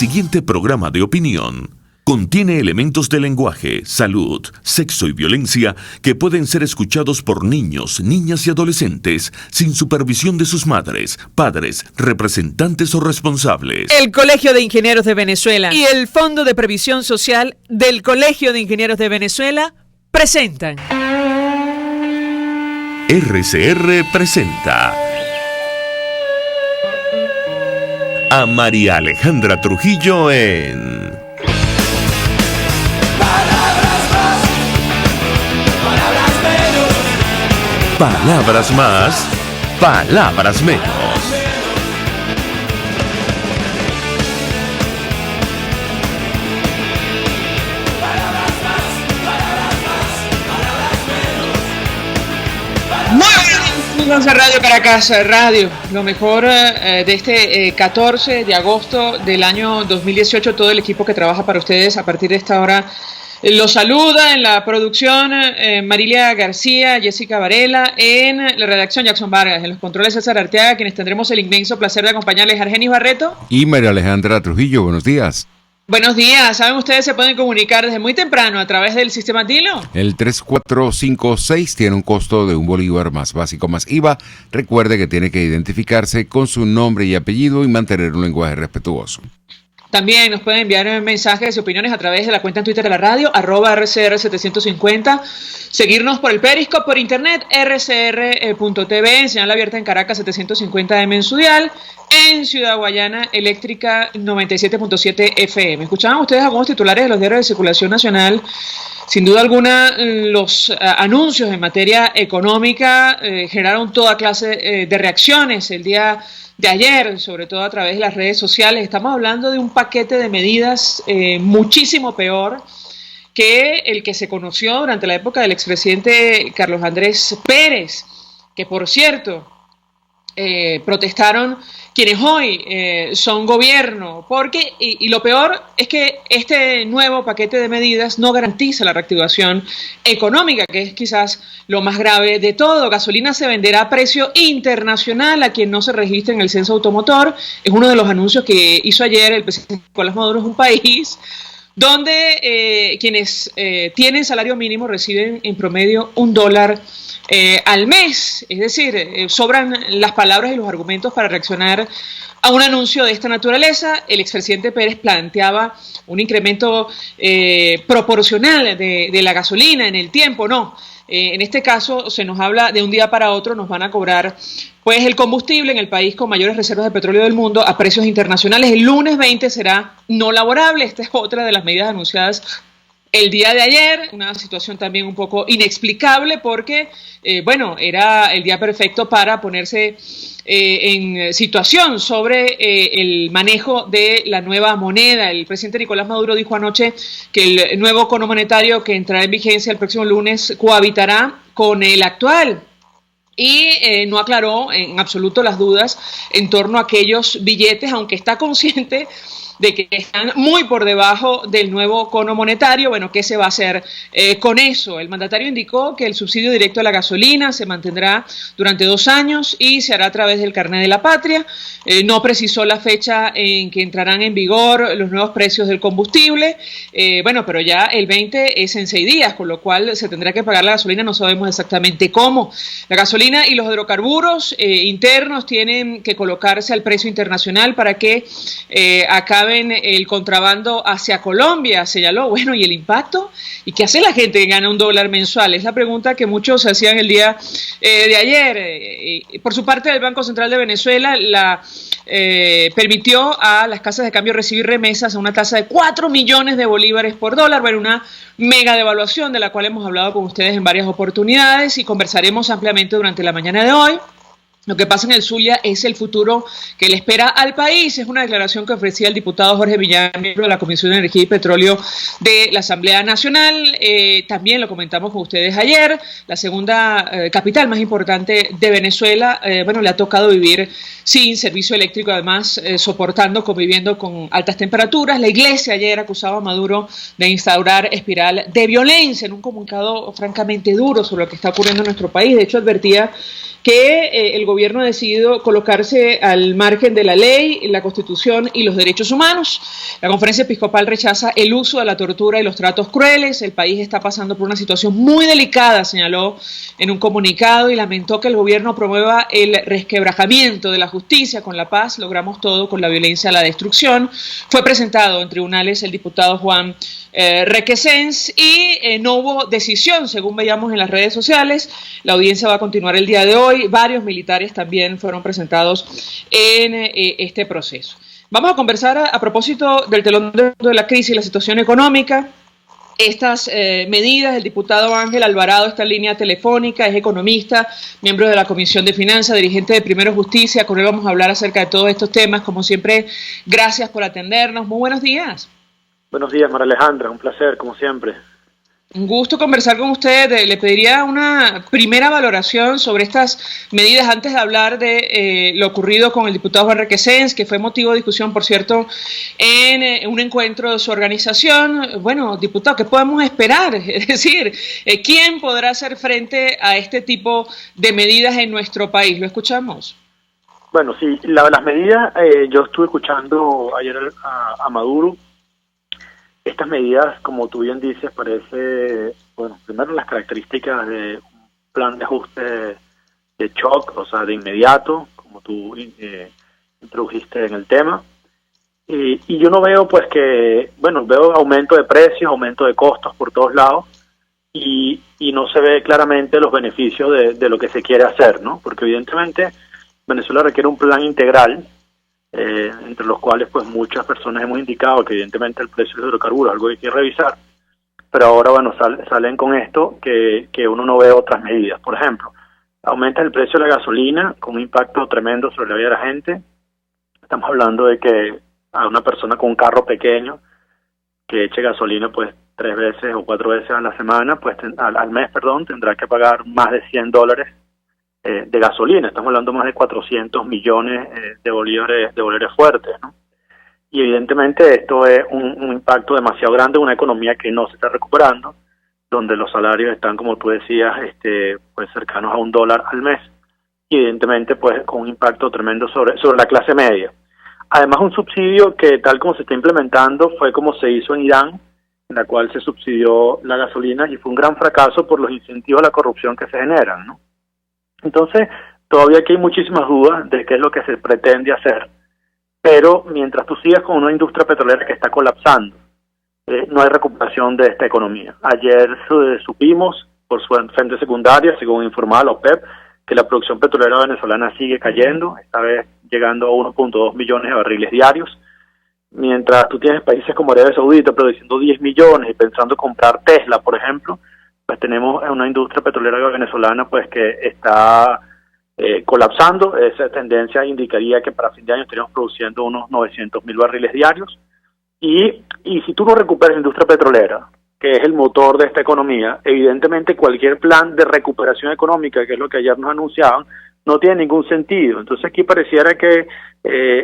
siguiente programa de opinión contiene elementos de lenguaje, salud, sexo y violencia que pueden ser escuchados por niños, niñas y adolescentes sin supervisión de sus madres, padres, representantes o responsables. El Colegio de Ingenieros de Venezuela y el Fondo de Previsión Social del Colegio de Ingenieros de Venezuela presentan. RCR presenta a María Alejandra Trujillo en Palabras más, palabras menos. Amigos de Radio Caracas Radio, lo mejor de este 14 de agosto del año 2018, todo el equipo que trabaja para ustedes a partir de esta hora los saluda en la producción Marilia García, Jessica Varela, en la redacción Jackson Vargas, en los controles César Arteaga, quienes tendremos el inmenso placer de acompañarles, Argenis Barreto y María Alejandra Trujillo. Buenos días. Buenos días. ¿Saben ustedes? Se pueden comunicar desde muy temprano a través del sistema Tilo. El 3456 tiene un costo de $1 más básico más IVA. Recuerde que tiene que identificarse con su nombre y apellido y mantener un lenguaje respetuoso. También nos pueden enviar mensajes y opiniones a través de la cuenta en Twitter de la radio, @RCR750. Seguirnos por el Periscope, por internet, rcr.tv, señal abierta en Caracas 750M en su dial, en Ciudad Guayana, eléctrica 97.7 FM. Escuchaban ustedes algunos titulares de los diarios de circulación nacional. Sin duda alguna, los anuncios en materia económica generaron toda clase de reacciones el día de ayer, sobre todo a través de las redes sociales. Estamos hablando de un paquete de medidas muchísimo peor que el que se conoció durante la época del expresidente Carlos Andrés Pérez, que por cierto protestaron quienes hoy son gobierno, porque, y lo peor es que este nuevo paquete de medidas no garantiza la reactivación económica, que es quizás lo más grave de todo. Gasolina se venderá a precio internacional a quien no se registre en el censo automotor. Es uno de los anuncios que hizo ayer el presidente Nicolás Maduro. Es un país donde quienes tienen salario mínimo reciben en promedio $1 al mes. Es decir, sobran las palabras y los argumentos para reaccionar a un anuncio de esta naturaleza. El expresidente Pérez planteaba un incremento proporcional de la gasolina en el tiempo. No, en este caso se nos habla de un día para otro nos van a cobrar pues el combustible en el país con mayores reservas de petróleo del mundo a precios internacionales. El lunes 20 será no laborable. Esta es otra de las medidas anunciadas el día de ayer, una situación también un poco inexplicable porque, era el día perfecto para ponerse en situación sobre el manejo de la nueva moneda. El presidente Nicolás Maduro dijo anoche que el nuevo cono monetario que entrará en vigencia el próximo lunes cohabitará con el actual. Y no aclaró en absoluto las dudas en torno a aquellos billetes, aunque está consciente de que están muy por debajo del nuevo cono monetario. Bueno, ¿qué se va a hacer con eso? El mandatario indicó que el subsidio directo a la gasolina se mantendrá durante 2 años y se hará a través del carnet de la patria. No precisó la fecha en que entrarán en vigor los nuevos precios del combustible. Pero ya el 20 es en 6 días, con lo cual se tendrá que pagar la gasolina, no sabemos exactamente cómo. La gasolina y los hidrocarburos internos tienen que colocarse al precio internacional para que acaben el contrabando hacia Colombia, señaló. Bueno, ¿y el impacto? ¿Y qué hace la gente que gana $1 mensual? Es la pregunta que muchos se hacían el día de ayer. Por su parte, el Banco Central de Venezuela permitió a las casas de cambio recibir remesas a una tasa de 4 millones de bolívares por dólar. Bueno, una mega devaluación de la cual hemos hablado con ustedes en varias oportunidades y conversaremos ampliamente durante la mañana de hoy. Lo que pasa en el Zulia es el futuro que le espera al país. Es una declaración que ofrecía el diputado Jorge Villar, miembro de la Comisión de Energía y Petróleo de la Asamblea Nacional. También lo comentamos con ustedes ayer. La segunda capital más importante de Venezuela, le ha tocado vivir sin servicio eléctrico, además conviviendo con altas temperaturas. La Iglesia ayer acusaba a Maduro de instaurar espiral de violencia en un comunicado francamente duro sobre lo que está ocurriendo en nuestro país. De hecho, advertía que el gobierno ha decidido colocarse al margen de la ley, la Constitución y los derechos humanos. La Conferencia Episcopal rechaza el uso de la tortura y los tratos crueles. El país está pasando por una situación muy delicada, señaló en un comunicado, y lamentó que el gobierno promueva el resquebrajamiento de la justicia. Con la paz logramos todo, con la violencia la destrucción. Fue presentado en tribunales el diputado Juan Requesens y no hubo decisión, según veíamos en las redes sociales. La audiencia va a continuar el día de hoy. Varios militares también fueron presentados en este proceso. Vamos a conversar a propósito del telón de la crisis y la situación económica. Estas medidas, el diputado Ángel Alvarado está en línea telefónica, es economista, miembro de la Comisión de Finanzas, dirigente de Primero Justicia. Con él vamos a hablar acerca de todos estos temas. Como siempre, gracias por atendernos. Muy buenos días. Buenos días, María Alejandra, un placer, como siempre. Un gusto conversar con usted. Le pediría una primera valoración sobre estas medidas antes de hablar de lo ocurrido con el diputado Juan Requesens, que fue motivo de discusión, por cierto, en un encuentro de su organización. Bueno, diputado, ¿qué podemos esperar? Es decir, ¿quién podrá hacer frente a este tipo de medidas en nuestro país? ¿Lo escuchamos? Bueno, sí, las medidas, yo estuve escuchando ayer a Maduro. Estas medidas, como tú bien dices, parece, bueno, primero las características de un plan de ajuste de shock, o sea, de inmediato, como tú introdujiste en el tema. Y yo no veo, pues, veo aumento de precios, aumento de costos por todos lados, y no se ve claramente los beneficios de lo que se quiere hacer, ¿no? Porque evidentemente Venezuela requiere un plan integral, entre los cuales pues muchas personas hemos indicado que evidentemente el precio de hidrocarburos es algo que hay que revisar, pero ahora bueno salen con esto que uno no ve otras medidas. Por ejemplo, aumenta el precio de la gasolina con un impacto tremendo sobre la vida de la gente. Estamos hablando de que a una persona con un carro pequeño que eche gasolina pues 3 veces o 4 veces a la semana, pues al mes, tendrá que pagar más de $100 de gasolina. Estamos hablando más de 400 millones de bolívares fuertes, ¿no? Y evidentemente esto es un impacto demasiado grande en una economía que no se está recuperando, donde los salarios están, como tú decías, pues cercanos a $1 al mes, y evidentemente pues con un impacto tremendo sobre la clase media. Además, un subsidio que, tal como se está implementando, fue como se hizo en Irán, en la cual se subsidió la gasolina, y fue un gran fracaso por los incentivos a la corrupción que se generan, ¿no? Entonces, todavía aquí hay muchísimas dudas de qué es lo que se pretende hacer, pero mientras tú sigas con una industria petrolera que está colapsando, no hay recuperación de esta economía. Ayer supimos, por su fuente secundaria, según informaba la OPEP, que la producción petrolera venezolana sigue cayendo, esta vez llegando a 1.2 millones de barriles diarios, mientras tú tienes países como Arabia Saudita produciendo 10 millones y pensando comprar Tesla, por ejemplo. Pues tenemos una industria petrolera venezolana pues que está colapsando. Esa tendencia indicaría que para fin de año estaríamos produciendo unos 900.000 barriles diarios, y si tú no recuperas la industria petrolera, que es el motor de esta economía, evidentemente cualquier plan de recuperación económica, que es lo que ayer nos anunciaban, no tiene ningún sentido. Entonces aquí pareciera que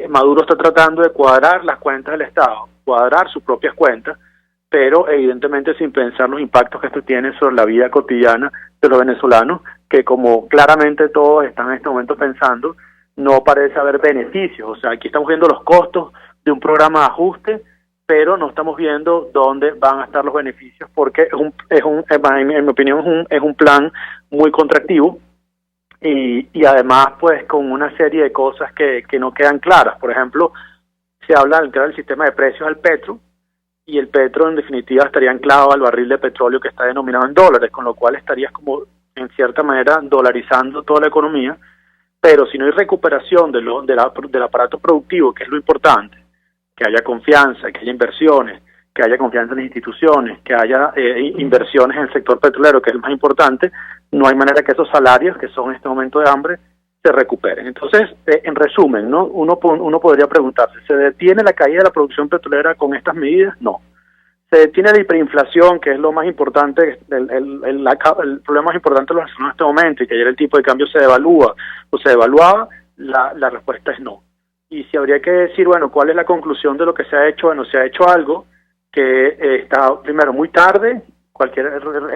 Maduro está tratando de cuadrar las cuentas del Estado, cuadrar sus propias cuentas, pero evidentemente sin pensar los impactos que esto tiene sobre la vida cotidiana de los venezolanos, que como claramente todos están en este momento pensando, no parece haber beneficios. O sea, aquí estamos viendo los costos de un programa de ajuste, pero no estamos viendo dónde van a estar los beneficios, porque en mi opinión es un plan muy contractivo, y además pues con una serie de cosas que no quedan claras. Por ejemplo, se habla del sistema de precios al petro, y el petro en definitiva estaría anclado al barril de petróleo que está denominado en dólares, con lo cual estarías como en cierta manera dolarizando toda la economía, pero si no hay recuperación del aparato productivo, que es lo importante, que haya confianza, que haya inversiones, que haya confianza en las instituciones, que haya inversiones en el sector petrolero, que es el más importante, no hay manera que esos salarios, que son en este momento de hambre, se recuperen. Entonces, en resumen, ¿no? Uno podría preguntarse, ¿se detiene la caída de la producción petrolera con estas medidas? No. ¿Se detiene la hiperinflación, que es lo más importante, el problema más importante de los venezolanos en este momento, y que ayer el tipo de cambio se devalúa o se devaluaba? La respuesta es no. Y si habría que decir, bueno, ¿cuál es la conclusión de lo que se ha hecho? Bueno, se ha hecho algo que está, primero, muy tarde.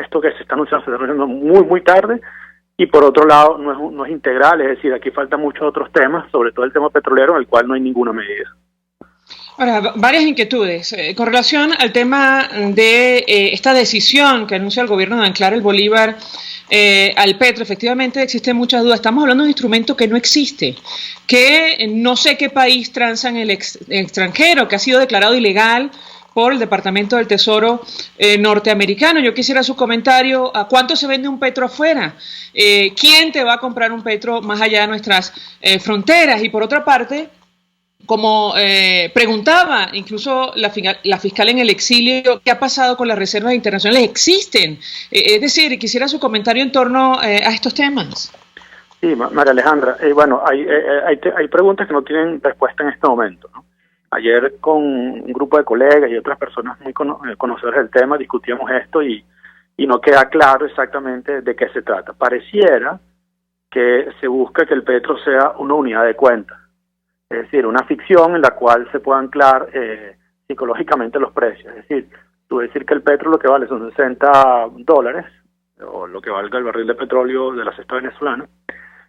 Esto que se está anunciando se está anunciando muy, muy tarde. y por otro lado no es integral, es decir, aquí faltan muchos otros temas, sobre todo el tema petrolero, en el cual no hay ninguna medida. Ahora, varias inquietudes. Con relación al tema de esta decisión que anuncia el gobierno de anclar el bolívar al petro, efectivamente existen muchas dudas. Estamos hablando de un instrumento que no existe, que no sé qué país transa en el extranjero, que ha sido declarado ilegal por el Departamento del Tesoro norteamericano. Yo quisiera su comentario. ¿A cuánto se vende un petro afuera? ¿Quién te va a comprar un petro más allá de nuestras fronteras? Y por otra parte, como preguntaba incluso la fiscal en el exilio, ¿qué ha pasado con las reservas internacionales? ¿Existen? Es decir, quisiera su comentario en torno a estos temas. Sí, María Alejandra, bueno, hay preguntas que no tienen respuesta en este momento, ¿no? Ayer con un grupo de colegas y otras personas muy conocedoras del tema discutíamos esto y no queda claro exactamente de qué se trata. Pareciera que se busca que el petro sea una unidad de cuenta. Es decir, una ficción en la cual se puedan anclar psicológicamente los precios. Es decir, tú decir que el petro lo que vale son $60, o lo que valga el barril de petróleo de la cesta venezolana,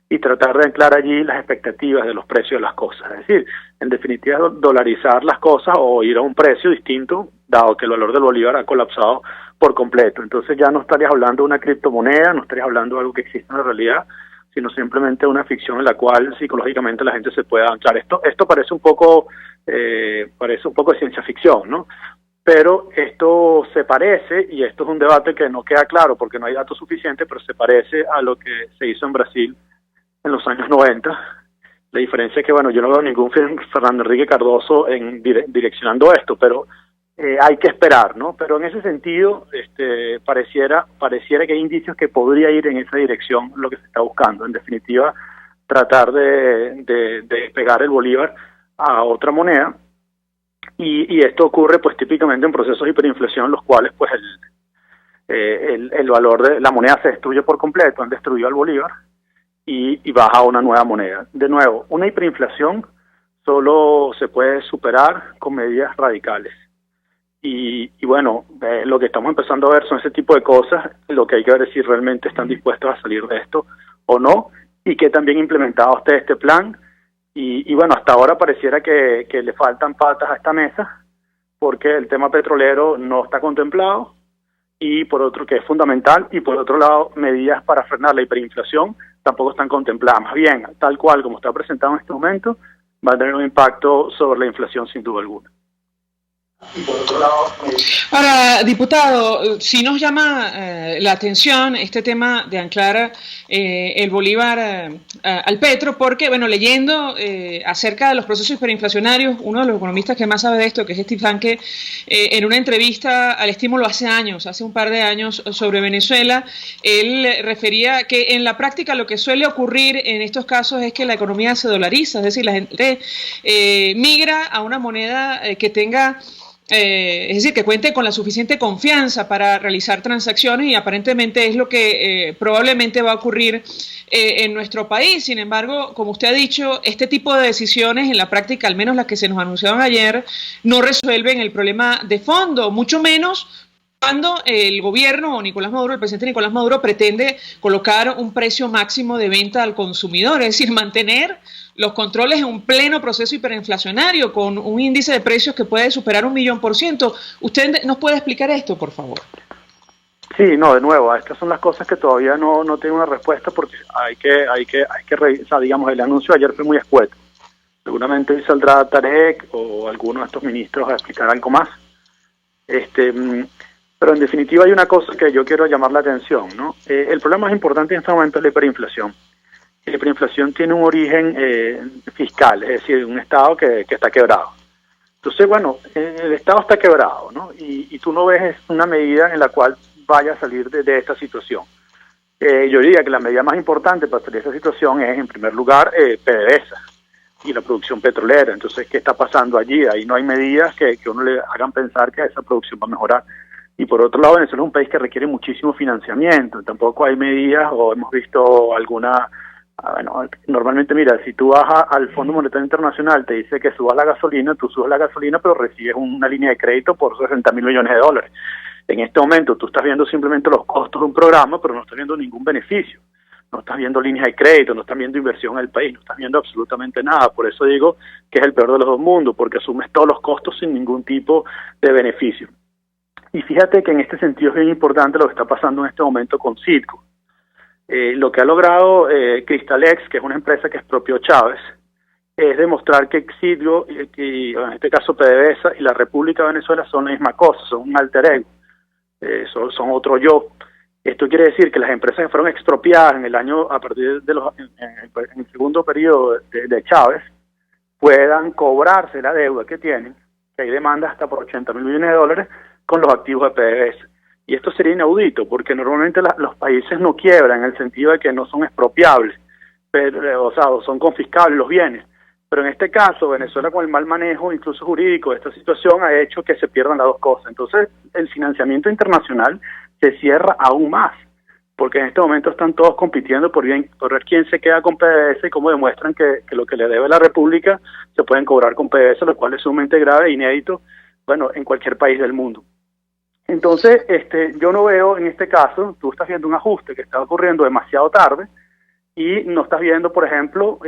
y tratar de anclar allí las expectativas de los precios de las cosas. Es decir, en definitiva, dolarizar las cosas o ir a un precio distinto, dado que el valor del bolívar ha colapsado por completo. Entonces ya no estarías hablando de una criptomoneda, no estarías hablando de algo que existe en la realidad, sino simplemente una ficción en la cual psicológicamente la gente se pueda anclar. Esto parece un poco de ciencia ficción, ¿no? Pero esto se parece, y esto es un debate que no queda claro porque no hay datos suficientes, pero se parece a lo que se hizo en Brasil en los años 90. La diferencia es que, bueno, yo no veo ningún Fernando Enrique Cardoso direccionando esto, pero hay que esperar, ¿no? Pero en ese sentido, pareciera que hay indicios que podría ir en esa dirección lo que se está buscando. En definitiva, tratar de pegar el bolívar a otra moneda, y esto ocurre pues típicamente en procesos de hiperinflación, en los cuales pues el valor de la moneda se destruye por completo. Han destruido al bolívar y baja a una nueva moneda. De nuevo, una hiperinflación solo se puede superar con medidas radicales. Y bueno, lo que estamos empezando a ver son ese tipo de cosas. Lo que hay que ver es si realmente están dispuestos a salir de esto o no, y que también implementado usted este plan. Y bueno, hasta ahora pareciera que le faltan patas a esta mesa, porque el tema petrolero no está contemplado, y por otro, que es fundamental, y por otro lado, medidas para frenar la hiperinflación tampoco están contempladas. Más bien, tal cual como está presentado en este momento, va a tener un impacto sobre la inflación sin duda alguna. Y por otro lado, ahora, diputado, sí nos llama la atención este tema de anclar el bolívar al petro, porque, bueno, leyendo acerca de los procesos hiperinflacionarios, uno de los economistas que más sabe de esto, que es Steve Hanke, en una entrevista al Estímulo hace un par de años, sobre Venezuela, él refería que en la práctica lo que suele ocurrir en estos casos es que la economía se dolariza, es decir, la gente migra a una moneda que tenga... es decir, que cuente con la suficiente confianza para realizar transacciones, y aparentemente es lo que probablemente va a ocurrir en nuestro país. Sin embargo, como usted ha dicho, este tipo de decisiones en la práctica, al menos las que se nos anunciaron ayer, no resuelven el problema de fondo, mucho menos cuando el gobierno o Nicolás Maduro, el presidente Nicolás Maduro, pretende colocar un precio máximo de venta al consumidor, es decir, mantener los controles en un pleno proceso hiperinflacionario con un índice de precios que puede superar 1.000.000%. ¿Usted nos puede explicar esto, por favor? Sí, no, de nuevo, estas son las cosas que todavía no tienen una respuesta, porque hay que revisar. Digamos, el anuncio de ayer fue muy escueto. Seguramente hoy saldrá Tarek o alguno de estos ministros a explicar algo más. Pero en definitiva hay una cosa que yo quiero llamar la atención, ¿no? El problema más importante en este momento es la hiperinflación. La hiperinflación tiene un origen fiscal, es decir, un Estado que está quebrado. Entonces, bueno, el Estado está quebrado, ¿no? Y tú no ves una medida en la cual vaya a salir de esta situación. Yo diría que la medida más importante para salir de esta situación es, en primer lugar, PDVSA y la producción petrolera. Entonces, ¿qué está pasando allí? Ahí no hay medidas que uno le hagan pensar que esa producción va a mejorar. Y por otro lado, Venezuela es un país que requiere muchísimo financiamiento. Tampoco hay medidas, o hemos visto alguna... Bueno, normalmente, mira, si tú vas al Fondo Monetario Internacional, te dice que subas la gasolina, tú subes la gasolina, pero recibes una línea de crédito por $60.000 millones. En este momento tú estás viendo simplemente los costos de un programa, pero no estás viendo ningún beneficio. no estás viendo líneas de crédito, no estás viendo inversión en el país, no estás viendo absolutamente nada. Por eso digo que es el peor de los dos mundos, porque asumes todos los costos sin ningún tipo de beneficio. Y fíjate que en este sentido es bien importante lo que está pasando en este momento con Citgo. Lo que ha logrado Cristalex, que es una empresa que expropió Chávez, es demostrar que Citgo, y en este caso PDVSA y la República de Venezuela son la misma cosa, son un alter ego, son otro yo. Esto quiere decir que las empresas que fueron expropiadas en el año, a partir de en el segundo periodo de Chávez, puedan cobrarse la deuda que tienen, que hay demanda hasta por $80.000 millones con los activos de PDVSA. Y esto sería inaudito, porque normalmente los países no quiebran en el sentido de que no son expropiables, pero, o sea, son confiscables los bienes. Pero en este caso, Venezuela, con el mal manejo, incluso jurídico, de esta situación, ha hecho que se pierdan las dos cosas. Entonces, el financiamiento internacional se cierra aún más, porque en este momento están todos compitiendo por ver quién se queda con PDVSA y cómo demuestran que lo que le debe la República se pueden cobrar con PDVSA, lo cual es sumamente grave e inédito, bueno, en cualquier país del mundo. Entonces, yo no veo en este caso, tú estás viendo un ajuste que está ocurriendo demasiado tarde y no estás viendo, por ejemplo,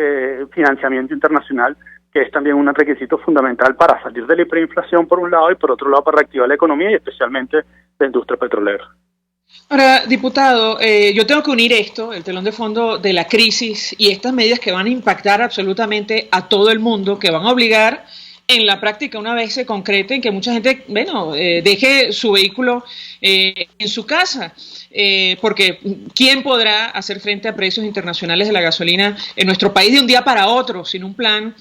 financiamiento internacional, que es también un requisito fundamental para salir de la hiperinflación por un lado y por otro lado para reactivar la economía y especialmente la industria petrolera. Ahora, diputado, yo tengo que unir esto, el telón de fondo de la crisis y estas medidas que van a impactar absolutamente a todo el mundo, que van a obligar en la práctica, una vez se concreten, que mucha gente, bueno, deje su vehículo en su casa, porque ¿quién podrá hacer frente a precios internacionales de la gasolina en nuestro país de un día para otro, sin un plan,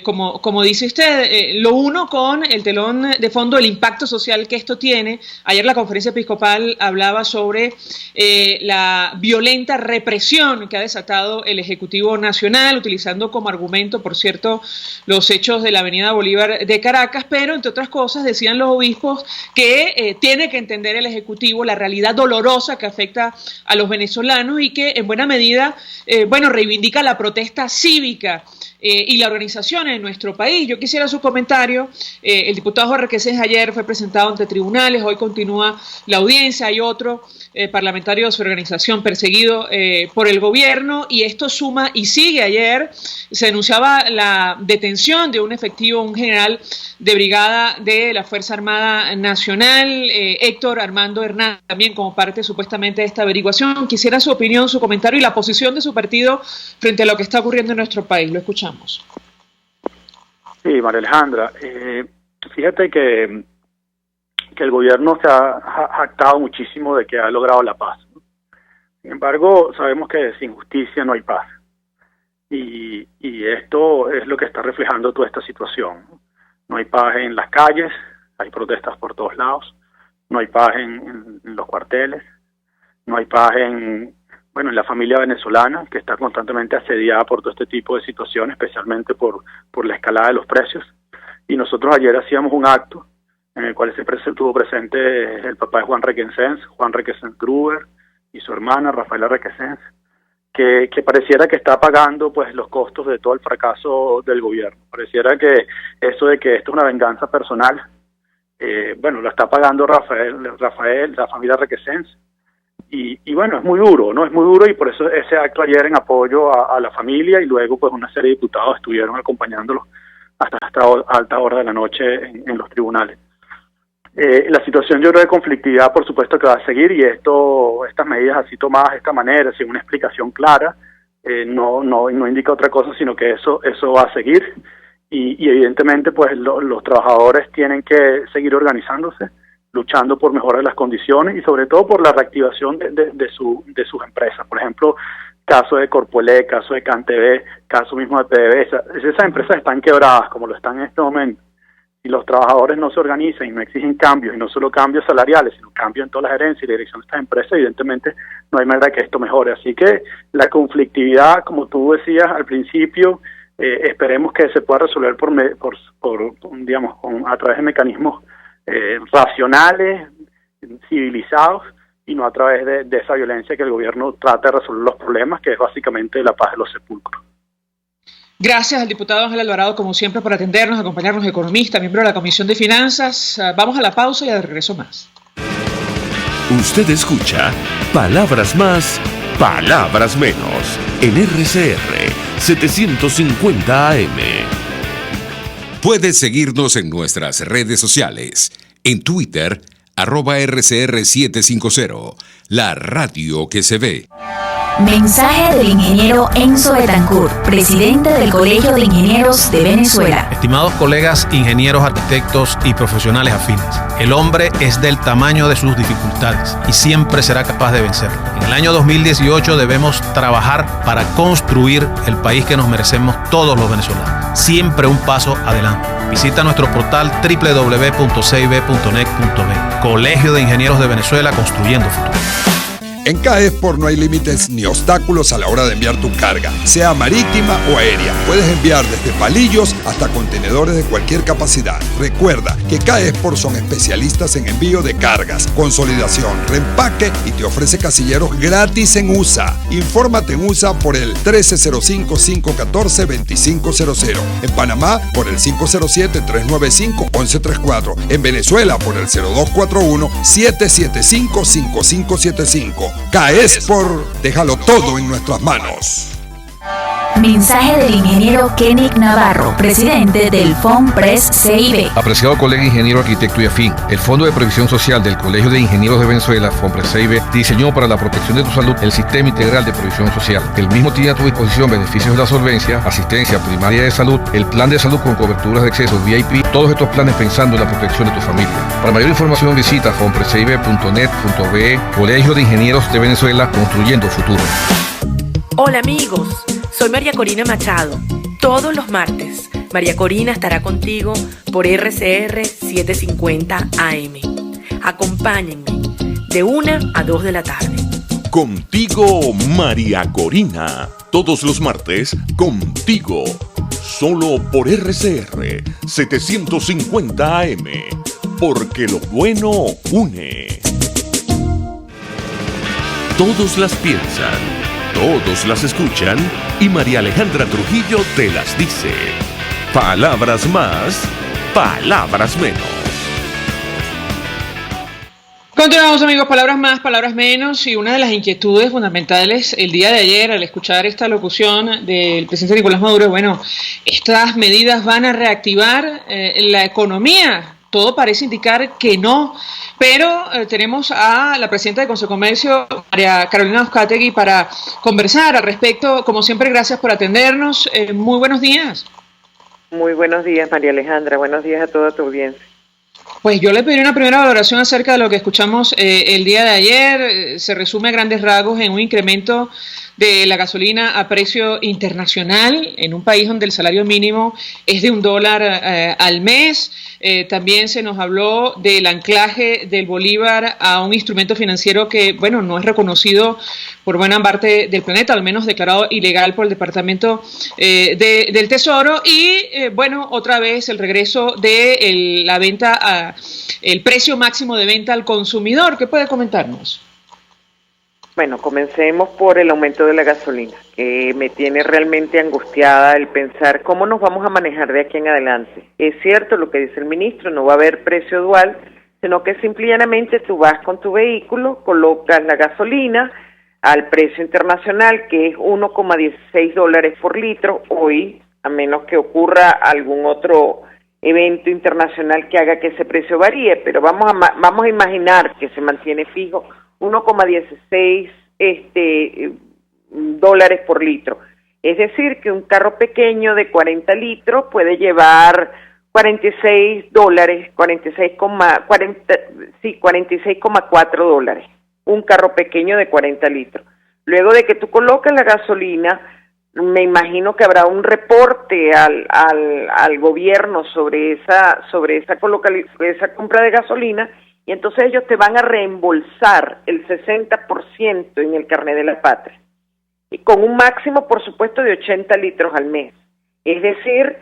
como dice usted? Lo uno con el telón de fondo, el impacto social que esto tiene. Ayer la conferencia episcopal hablaba sobre la violenta represión que ha desatado el Ejecutivo Nacional, utilizando como argumento, por cierto, los hechos de la Avenida Bolívar de Caracas, pero entre otras cosas decían los obispos que tiene que entender el Ejecutivo la realidad dolorosa que afecta a los venezolanos y que en buena medida, reivindica la protesta cívica y la organización en nuestro país. Yo quisiera su comentario. El diputado Juan Requesens ayer fue presentado ante tribunales, hoy continúa la audiencia, hay otro parlamentario de su organización perseguido por el gobierno, y esto suma y sigue. Ayer se denunciaba la detención de un efectivo, un general de brigada de la Fuerza Armada Nacional, Héctor Armando Hernández, también como parte supuestamente de esta averiguación. Quisiera su opinión, su comentario y la posición de su partido frente a lo que está ocurriendo en nuestro país. Lo escuchamos. Sí, María Alejandra, fíjate que el gobierno se ha jactado muchísimo de que ha logrado la paz, ¿no? Sin embargo, sabemos que sin justicia no hay paz. Y esto es lo que está reflejando toda esta situación, ¿no? No hay paz en las calles, hay protestas por todos lados, no hay paz en los cuarteles, no hay paz en la familia venezolana, que está constantemente asediada por todo este tipo de situaciones, especialmente por la escalada de los precios. Y nosotros ayer hacíamos un acto en el cual estuvo presente el papá de Juan Requesens Gruber, y su hermana Rafaela Requesens, que pareciera que está pagando pues los costos de todo el fracaso del gobierno. Pareciera que eso de que esto es una venganza personal, lo está pagando Rafael, la familia Requesens. Y bueno, es muy duro, ¿no? Es muy duro, y por eso ese acto ayer en apoyo a la familia, y luego pues una serie de diputados estuvieron acompañándolos hasta alta hora de la noche en los tribunales. La situación, yo creo, de conflictividad, por supuesto que va a seguir, y estas medidas así tomadas de esta manera, sin una explicación clara, no indica otra cosa, sino que eso va a seguir, y evidentemente pues los trabajadores tienen que seguir organizándose, luchando por mejorar las condiciones y sobre todo por la reactivación de sus empresas. Por ejemplo, caso de Corpoelec, caso de CanTV, caso mismo de PDVSA. Esas empresas están quebradas, como lo están en este momento. Si los trabajadores no se organizan y no exigen cambios, y no solo cambios salariales, sino cambios en toda la gerencia y la dirección de estas empresas, evidentemente no hay manera que esto mejore. Así que la conflictividad, como tú decías al principio, esperemos que se pueda resolver a través de mecanismos racionales, civilizados, y no a través de esa violencia que el gobierno trata de resolver los problemas, que es básicamente la paz de los sepulcros. Gracias al diputado Ángel Alvarado, como siempre, por atendernos, acompañarnos, economista, miembro de la Comisión de Finanzas. Vamos a la pausa y de regreso más. Usted escucha Palabras Más Palabras menos en RCR 750 AM. Puedes seguirnos en nuestras redes sociales. En Twitter, @RCR750, la radio que se ve. Mensaje del ingeniero Enzo Betancourt, presidente del Colegio de Ingenieros de Venezuela. Estimados colegas, ingenieros, arquitectos y profesionales afines, el hombre es del tamaño de sus dificultades y siempre será capaz de vencerlo. En el año 2018 debemos trabajar para construir el país que nos merecemos todos los venezolanos. Siempre un paso adelante. Visita nuestro portal www.cib.net.be. Colegio de Ingenieros de Venezuela, construyendo futuro. En CAESPOR no hay límites ni obstáculos a la hora de enviar tu carga, sea marítima o aérea. Puedes enviar desde palillos hasta contenedores de cualquier capacidad. Recuerda que CAESPOR son especialistas en envío de cargas, consolidación, reempaque y te ofrece casilleros gratis en USA. Infórmate en USA por el 1305-514-2500. En Panamá por el 507-395-1134. En Venezuela por el 0241-775-5575. CAESPOR, déjalo todo en nuestras manos. Mensaje del ingeniero Kenneth Navarro, presidente del FONPRES CIB. Apreciado colega ingeniero, arquitecto y afín, el Fondo de Previsión Social del Colegio de Ingenieros de Venezuela, FONPRES CIB, diseñó para la protección de tu salud el Sistema Integral de Previsión Social. El mismo tiene a tu disposición beneficios de la solvencia, asistencia primaria de salud, el plan de salud con coberturas de acceso VIP, todos estos planes pensando en la protección de tu familia. Para mayor información visita fonprescib.net.be. Colegio de Ingenieros de Venezuela, construyendo futuro. Hola amigos, soy María Corina Machado. Todos los martes, María Corina estará contigo por RCR 750 AM. Acompáñenme de 1 a 2 de la tarde. Contigo, María Corina. Todos los martes, contigo. Solo por RCR 750 AM. Porque lo bueno une. Todos las piensan, todos las escuchan y María Alejandra Trujillo te las dice. Palabras más, palabras menos. Continuamos amigos, palabras más, palabras menos, y una de las inquietudes fundamentales el día de ayer al escuchar esta locución del presidente Nicolás Maduro, bueno, estas medidas van a reactivar la economía. Todo parece indicar que no, pero tenemos a la presidenta del Consejo de Comercio, María Carolina Uzcategui, para conversar al respecto. Como siempre, gracias por atendernos. Muy buenos días. Muy buenos días, María Alejandra. Buenos días a toda tu audiencia. Pues yo le pedí una primera valoración acerca de lo que escuchamos el día de ayer. Se resume a grandes rasgos en un incremento de la gasolina a precio internacional en un país donde el salario mínimo es de $1 al mes. También se nos habló del anclaje del bolívar a un instrumento financiero que, bueno, no es reconocido por buena parte del planeta, al menos declarado ilegal por el Departamento del Tesoro. Y, bueno, otra vez el regreso de la venta, el precio máximo de venta al consumidor. ¿Qué puede comentarnos? Bueno, comencemos por el aumento de la gasolina, que me tiene realmente angustiada el pensar cómo nos vamos a manejar de aquí en adelante. Es cierto lo que dice el ministro, no va a haber precio dual, sino que simplemente tú vas con tu vehículo, colocas la gasolina al precio internacional, que es $1,16 por litro hoy, a menos que ocurra algún otro evento internacional que haga que ese precio varíe, pero vamos a imaginar que se mantiene fijo 1,16 dólares por litro. Es decir, que un carro pequeño de 40 litros puede llevar 46 dólares, 46,4 dólares. Un carro pequeño de 40 litros. Luego de que tú colocas la gasolina, me imagino que habrá un reporte al gobierno sobre esa compra de gasolina. Y entonces ellos te van a reembolsar el 60% en el carnet de la patria. Y con un máximo, por supuesto, de 80 litros al mes. Es decir,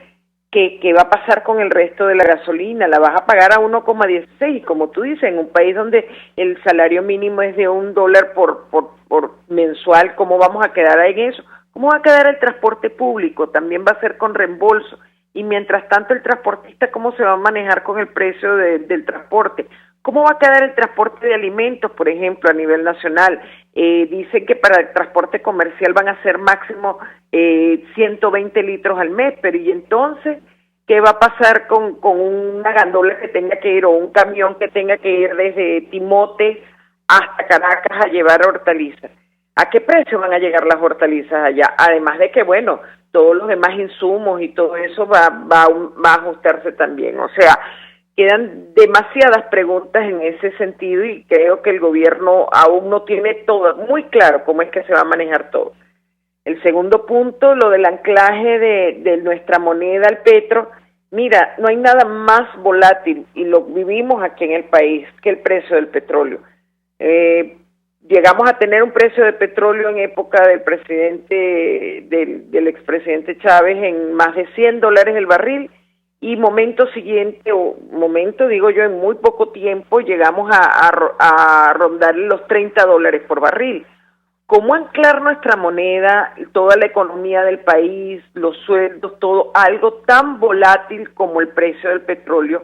¿qué va a pasar con el resto de la gasolina? La vas a pagar a 1,16, como tú dices, en un país donde el salario mínimo es de $1 por mensual. ¿Cómo vamos a quedar ahí en eso? ¿Cómo va a quedar el transporte público? También va a ser con reembolso. Y mientras tanto, el transportista, ¿cómo se va a manejar con el precio del transporte? ¿Cómo va a quedar el transporte de alimentos, por ejemplo, a nivel nacional? Dicen que para el transporte comercial van a ser máximo 120 litros al mes, pero ¿y entonces qué va a pasar con una gandola que tenga que ir o un camión que tenga que ir desde Timote hasta Caracas a llevar hortalizas? ¿A qué precio van a llegar las hortalizas allá? Además de que, bueno, todos los demás insumos y todo eso va a ajustarse también. O sea, quedan demasiadas preguntas en ese sentido y creo que el gobierno aún no tiene todo muy claro cómo es que se va a manejar todo. El segundo punto, lo del anclaje de nuestra moneda al petro. Mira, no hay nada más volátil, y lo vivimos aquí en el país, que el precio del petróleo. Llegamos a tener un precio de petróleo en época del del expresidente Chávez en más de $100 el barril, y momento siguiente, o momento digo yo, en muy poco tiempo llegamos a rondar los $30 por barril. ¿Cómo anclar nuestra moneda, toda la economía del país, los sueldos, todo, algo tan volátil como el precio del petróleo?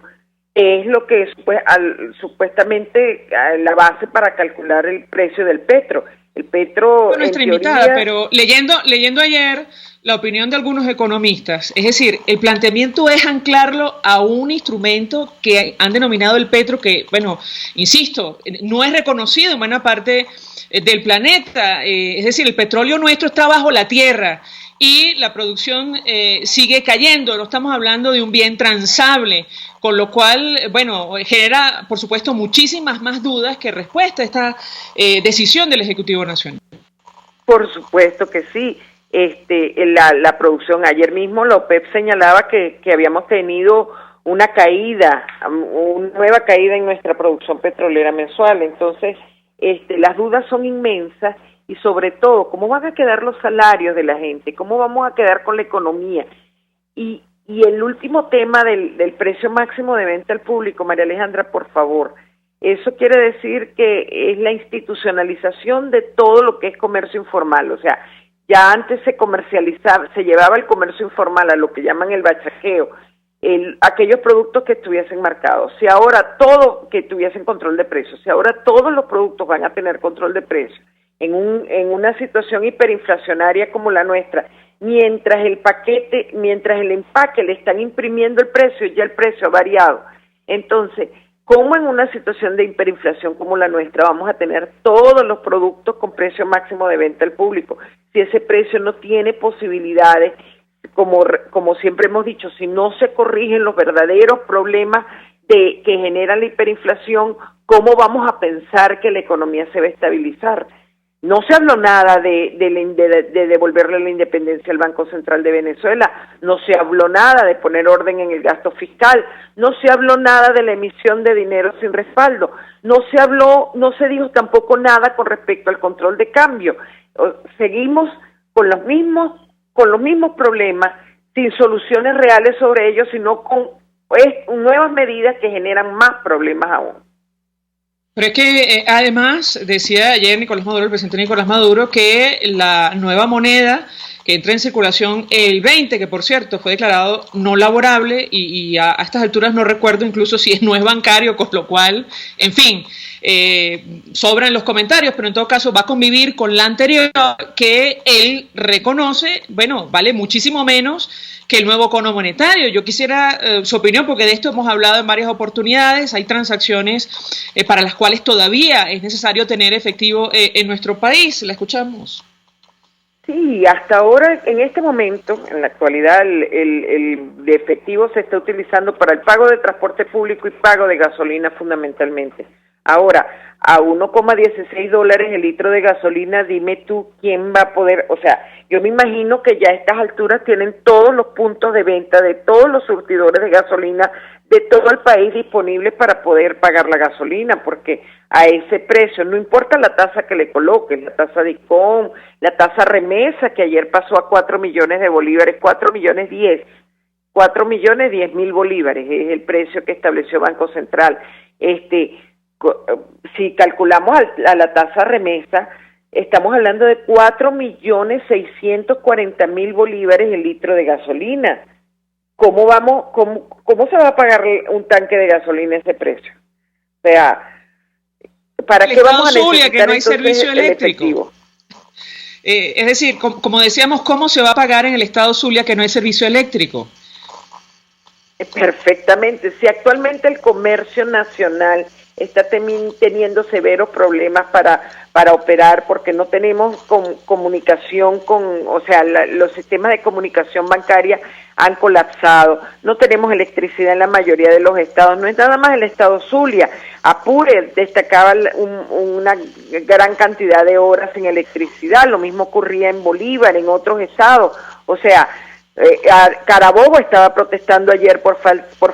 Es lo que es supuestamente la base para calcular el precio del petro. El petro, fue nuestra invitada, pero leyendo ayer la opinión de algunos economistas, es decir, el planteamiento es anclarlo a un instrumento que han denominado el petro, que, bueno, insisto, no es reconocido en buena parte del planeta, es decir, el petróleo nuestro está bajo la tierra y la producción sigue cayendo, no estamos hablando de un bien transable, con lo cual, bueno, genera, por supuesto, muchísimas más dudas que respuesta a esta decisión del Ejecutivo Nacional. Por supuesto que sí. La producción, ayer mismo la OPEP señalaba que habíamos tenido una nueva caída en nuestra producción petrolera mensual. Entonces, las dudas son inmensas, y sobre todo, ¿cómo van a quedar los salarios de la gente? ¿Cómo vamos a quedar con la economía? Y el último tema del precio máximo de venta al público, María Alejandra, por favor. Eso quiere decir que es la institucionalización de todo lo que es comercio informal. O sea, ya antes se llevaba el comercio informal a lo que llaman el bachaqueo, aquellos productos que estuviesen marcados. Si ahora todo que tuviesen control de precios, si ahora todos los productos van a tener control de precios, en una situación hiperinflacionaria como la nuestra, mientras el empaque le están imprimiendo el precio, ya el precio ha variado. Entonces, ¿cómo en una situación de hiperinflación como la nuestra vamos a tener todos los productos con precio máximo de venta al público? Si ese precio no tiene posibilidades, como siempre hemos dicho, si no se corrigen los verdaderos problemas que generan la hiperinflación, ¿cómo vamos a pensar que la economía se va a estabilizar? No se habló nada de devolverle la independencia al Banco Central de Venezuela, no se habló nada de poner orden en el gasto fiscal, no se habló nada de la emisión de dinero sin respaldo, no se dijo tampoco nada con respecto al control de cambio. Seguimos con los mismos problemas, sin soluciones reales sobre ellos, sino con nuevas medidas que generan más problemas aún. Pero es que además, decía ayer Nicolás Maduro, el presidente Nicolás Maduro, que la nueva moneda que entra en circulación el 20, que por cierto fue declarado no laborable, y a estas alturas no recuerdo incluso si no es bancario, con lo cual, en fin, sobran los comentarios, pero en todo caso va a convivir con la anterior, que él reconoce, bueno, vale muchísimo menos que el nuevo cono monetario. Yo quisiera su opinión, porque de esto hemos hablado en varias oportunidades. Hay transacciones para las cuales todavía es necesario tener efectivo en nuestro país. La escuchamos. Sí, hasta ahora, en este momento, en la actualidad, el efectivo se está utilizando para el pago de transporte público y pago de gasolina fundamentalmente. Ahora, a $1,16 el litro de gasolina, dime tú quién va a poder, o sea, yo me imagino que ya a estas alturas tienen todos los puntos de venta de todos los surtidores de gasolina de todo el país disponibles para poder pagar la gasolina, porque a ese precio, no importa la tasa que le coloquen, la tasa de ICOM, la tasa remesa, que ayer pasó a 4 millones de bolívares, 4.010.000 bolívares, es el precio que estableció Banco Central. Si calculamos a la tasa remesa, estamos hablando de 4.640.000 bolívares el litro de gasolina. ¿Cómo se va a pagar un tanque de gasolina a ese precio? sea, ¿para qué vamos a necesitar que no hay servicio el eléctrico? efectivo? Es decir, como decíamos, ¿cómo se va a pagar en el estado Zulia que no hay servicio eléctrico? Perfectamente. Si actualmente el comercio nacional está teniendo severos problemas para operar porque no tenemos comunicación los sistemas de comunicación bancaria han colapsado, no tenemos electricidad en la mayoría de los estados, no es nada más el estado Zulia. Apure destacaba una gran cantidad de horas sin electricidad, lo mismo ocurría en Bolívar, en otros estados, o sea, Carabobo estaba protestando ayer por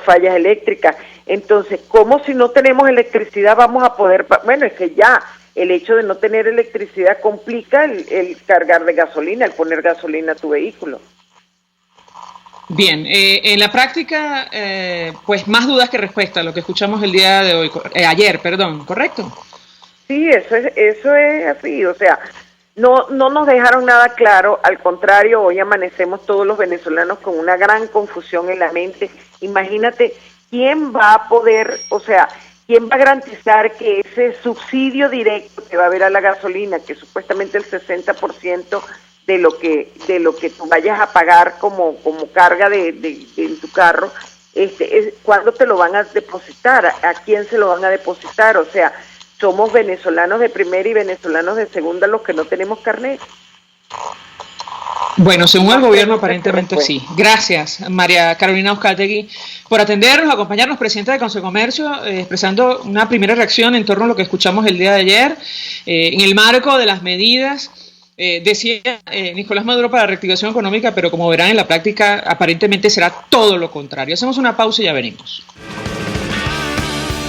fallas eléctricas. Entonces, ¿cómo si no tenemos electricidad vamos a poder? Bueno, es que ya el hecho de no tener electricidad complica el cargar de gasolina, el poner gasolina a tu vehículo. Bien, en la práctica, pues más dudas que respuestas, lo que escuchamos el día de hoy, ayer, ¿correcto? Sí, eso es así, o sea, no nos dejaron nada claro, al contrario, hoy amanecemos todos los venezolanos con una gran confusión en la mente. Imagínate, ¿quién va a poder, quién va a garantizar que ese subsidio directo que va a haber a la gasolina, que supuestamente el 60% de lo que tú vayas a pagar como carga de tu carro, ¿cuándo te lo van a depositar? ¿A quién se lo van a depositar? O sea, somos venezolanos de primera y venezolanos de segunda los que no tenemos carnet. Bueno, según el gobierno aparentemente sí. Gracias, María Carolina Uzcategui, por atendernos, acompañarnos, presidenta de Consecomercio, expresando una primera reacción en torno a lo que escuchamos el día de ayer, en el marco de las medidas, decía Nicolás Maduro para la reactivación económica, pero como verán en la práctica aparentemente será todo lo contrario. Hacemos una pausa y ya venimos.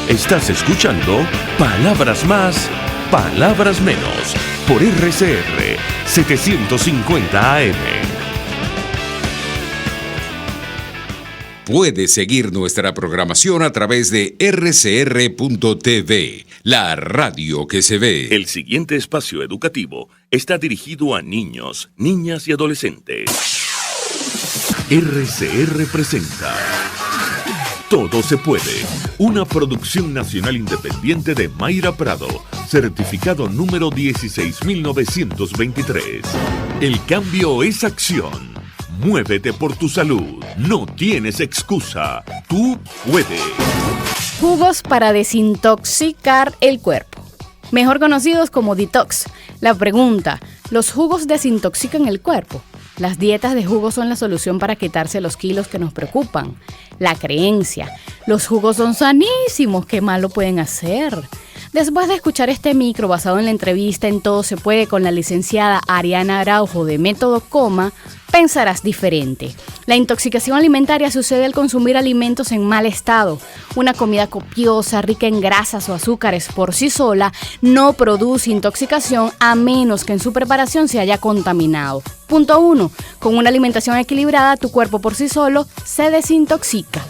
Estás escuchando Palabras Más, Palabras Menos, por RCR 750 AM. Puedes seguir nuestra programación a través de rcr.tv, la radio que se ve. El siguiente espacio educativo está dirigido a niños, niñas y adolescentes. RCR presenta Todo se puede, una producción nacional independiente de Mayra Prado, certificado número 16923. El cambio es acción. Muévete por tu salud. No tienes excusa. Tú puedes. Jugos para desintoxicar el cuerpo, mejor conocidos como detox. La pregunta: ¿los jugos desintoxican el cuerpo? Las dietas de jugos son la solución para quitarse los kilos que nos preocupan. La creencia: los jugos son sanísimos, ¿qué malo pueden hacer? Después de escuchar este micro basado en la entrevista en Todo se puede con la licenciada Ariana Araujo de Método Coma, pensarás diferente. La intoxicación alimentaria sucede al consumir alimentos en mal estado. Una comida copiosa, rica en grasas o azúcares por sí sola, no produce intoxicación a menos que en su preparación se haya contaminado. Punto 1. Con una alimentación equilibrada, tu cuerpo por sí solo se desintoxica.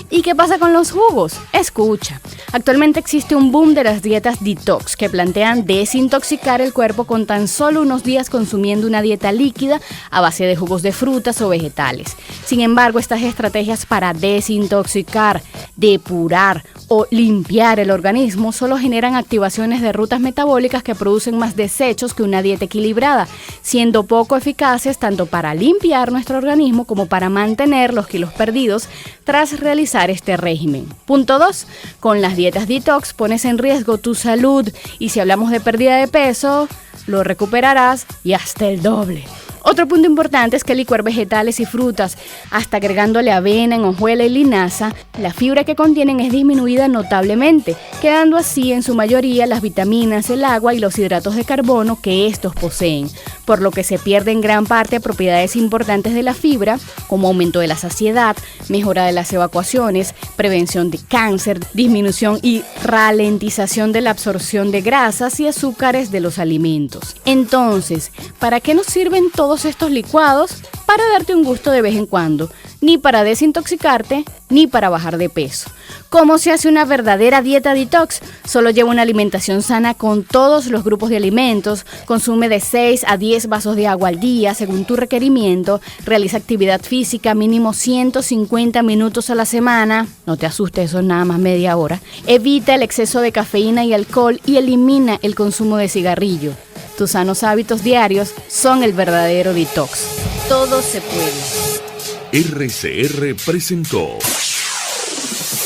¿Y qué pasa con los jugos? Escucha. Actualmente existe un boom de las dietas detox que plantean desintoxicar el cuerpo con tan solo unos días consumiendo una dieta líquida a base de jugos de frutas o vegetales. Sin embargo, estas estrategias para desintoxicar, depurar o limpiar el organismo solo generan activaciones de rutas metabólicas que producen más desechos que una dieta equilibrada, siendo poco eficaces tanto para limpiar nuestro organismo como para mantener los kilos perdidos tras realizar este régimen. Punto 2. Con las dietas detox pones en riesgo tu salud y si hablamos de pérdida de peso, lo recuperarás y hasta el doble. Otro punto importante es que licuar vegetales y frutas, hasta agregándole avena, hojuela y linaza, la fibra que contienen es disminuida notablemente, quedando así en su mayoría las vitaminas, el agua y los hidratos de carbono que estos poseen, por lo que se pierden gran parte propiedades importantes de la fibra, como aumento de la saciedad, mejora de las evacuaciones, prevención de cáncer, disminución y ralentización de la absorción de grasas y azúcares de los alimentos. Entonces, ¿para qué nos sirven todos estos licuados? Para darte un gusto de vez en cuando. ni para desintoxicarte, ni para bajar de peso. ¿Cómo se hace una verdadera dieta detox? Solo lleva una alimentación sana con todos los grupos de alimentos, consume de 6 a 10 vasos de agua al día según tu requerimiento, realiza actividad física mínimo 150 minutos a la semana, no te asustes, eso es nada más media hora, evita el exceso de cafeína y alcohol y elimina el consumo de cigarrillo. Tus sanos hábitos diarios son el verdadero detox. Todo se puede. RCR presentó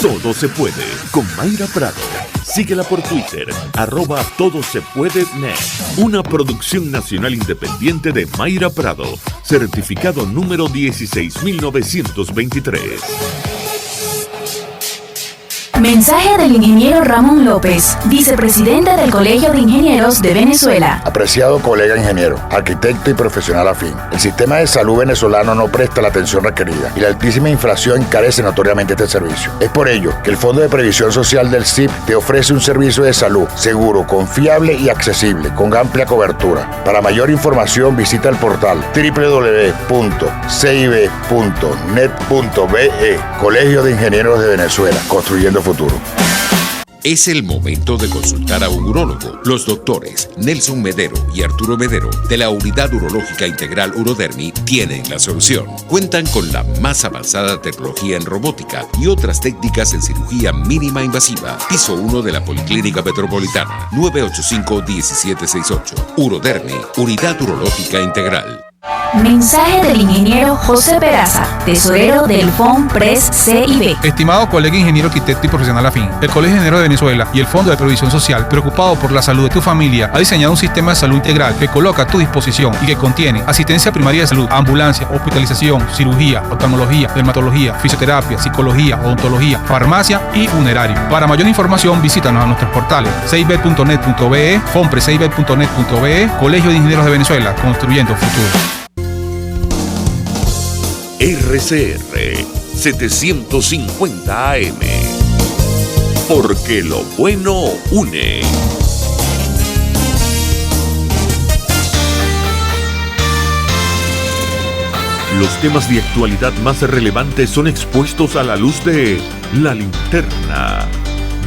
Todo se puede con Mayra Prado. Síguela por Twitter, @todosepuede.net. Una producción nacional independiente de Mayra Prado, certificado número 16923. Mensaje del ingeniero Ramón López, vicepresidente del Colegio de Ingenieros de Venezuela. Apreciado colega ingeniero, arquitecto y profesional afín, el sistema de salud venezolano no presta la atención requerida y la altísima inflación encarece notoriamente este servicio. Es por ello que el Fondo de Previsión Social del CIP te ofrece un servicio de salud seguro, confiable y accesible, con amplia cobertura. Para mayor información visita el portal www.cib.net.be. Colegio de Ingenieros de Venezuela, construyendo futuro. Es el momento de consultar a un urólogo. Los doctores Nelson Medero y Arturo Medero de la Unidad Urológica Integral Urodermi tienen la solución. Cuentan con la más avanzada tecnología en robótica y otras técnicas en cirugía mínima invasiva. Piso 1 de la Policlínica Metropolitana, 985-1768. Urodermi, Unidad Urológica Integral. Mensaje del ingeniero José Peraza, tesorero del FONPRES CIB. Estimado colega ingeniero, arquitecto y profesional afín, el Colegio de Ingenieros de Venezuela y el Fondo de Previsión Social, preocupado por la salud de tu familia, ha diseñado un sistema de salud integral que coloca a tu disposición y que contiene asistencia primaria de salud, ambulancia, hospitalización, cirugía, oftalmología, dermatología, fisioterapia, psicología, odontología, farmacia y funerario. Para mayor información, visítanos a nuestros portales cib.net.be, fonprescib.net.be, Colegio de Ingenieros de Venezuela, construyendo futuro. RCR 750 AM. Porque lo bueno une. Los temas de actualidad más relevantes son expuestos a la luz de La Linterna.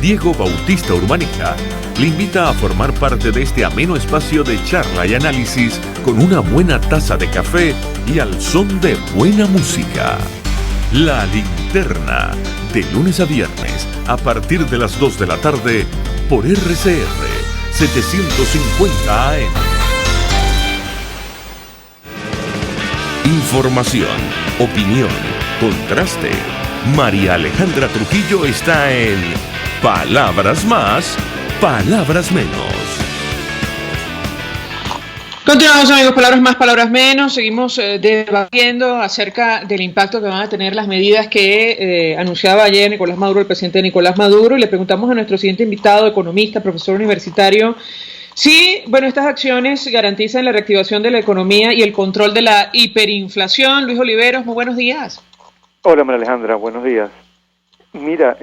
Diego Bautista Urbanica le invita a formar parte de este ameno espacio de charla y análisis con una buena taza de café y al son de buena música. La Linterna, de lunes a viernes, a partir de las 2 de la tarde, por RCR 750 AM. Información, opinión, contraste. María Alejandra Trujillo está en Palabras Más, Palabras Menos. Continuamos, amigos, palabras más, palabras menos. Seguimos debatiendo acerca del impacto que van a tener las medidas que anunciaba ayer Nicolás Maduro, el presidente Nicolás Maduro, y le preguntamos a nuestro siguiente invitado, economista, profesor universitario, si, bueno, estas acciones garantizan la reactivación de la economía y el control de la hiperinflación. Luis Oliveros, muy buenos días. Hola, María Alejandra, buenos días. Mira,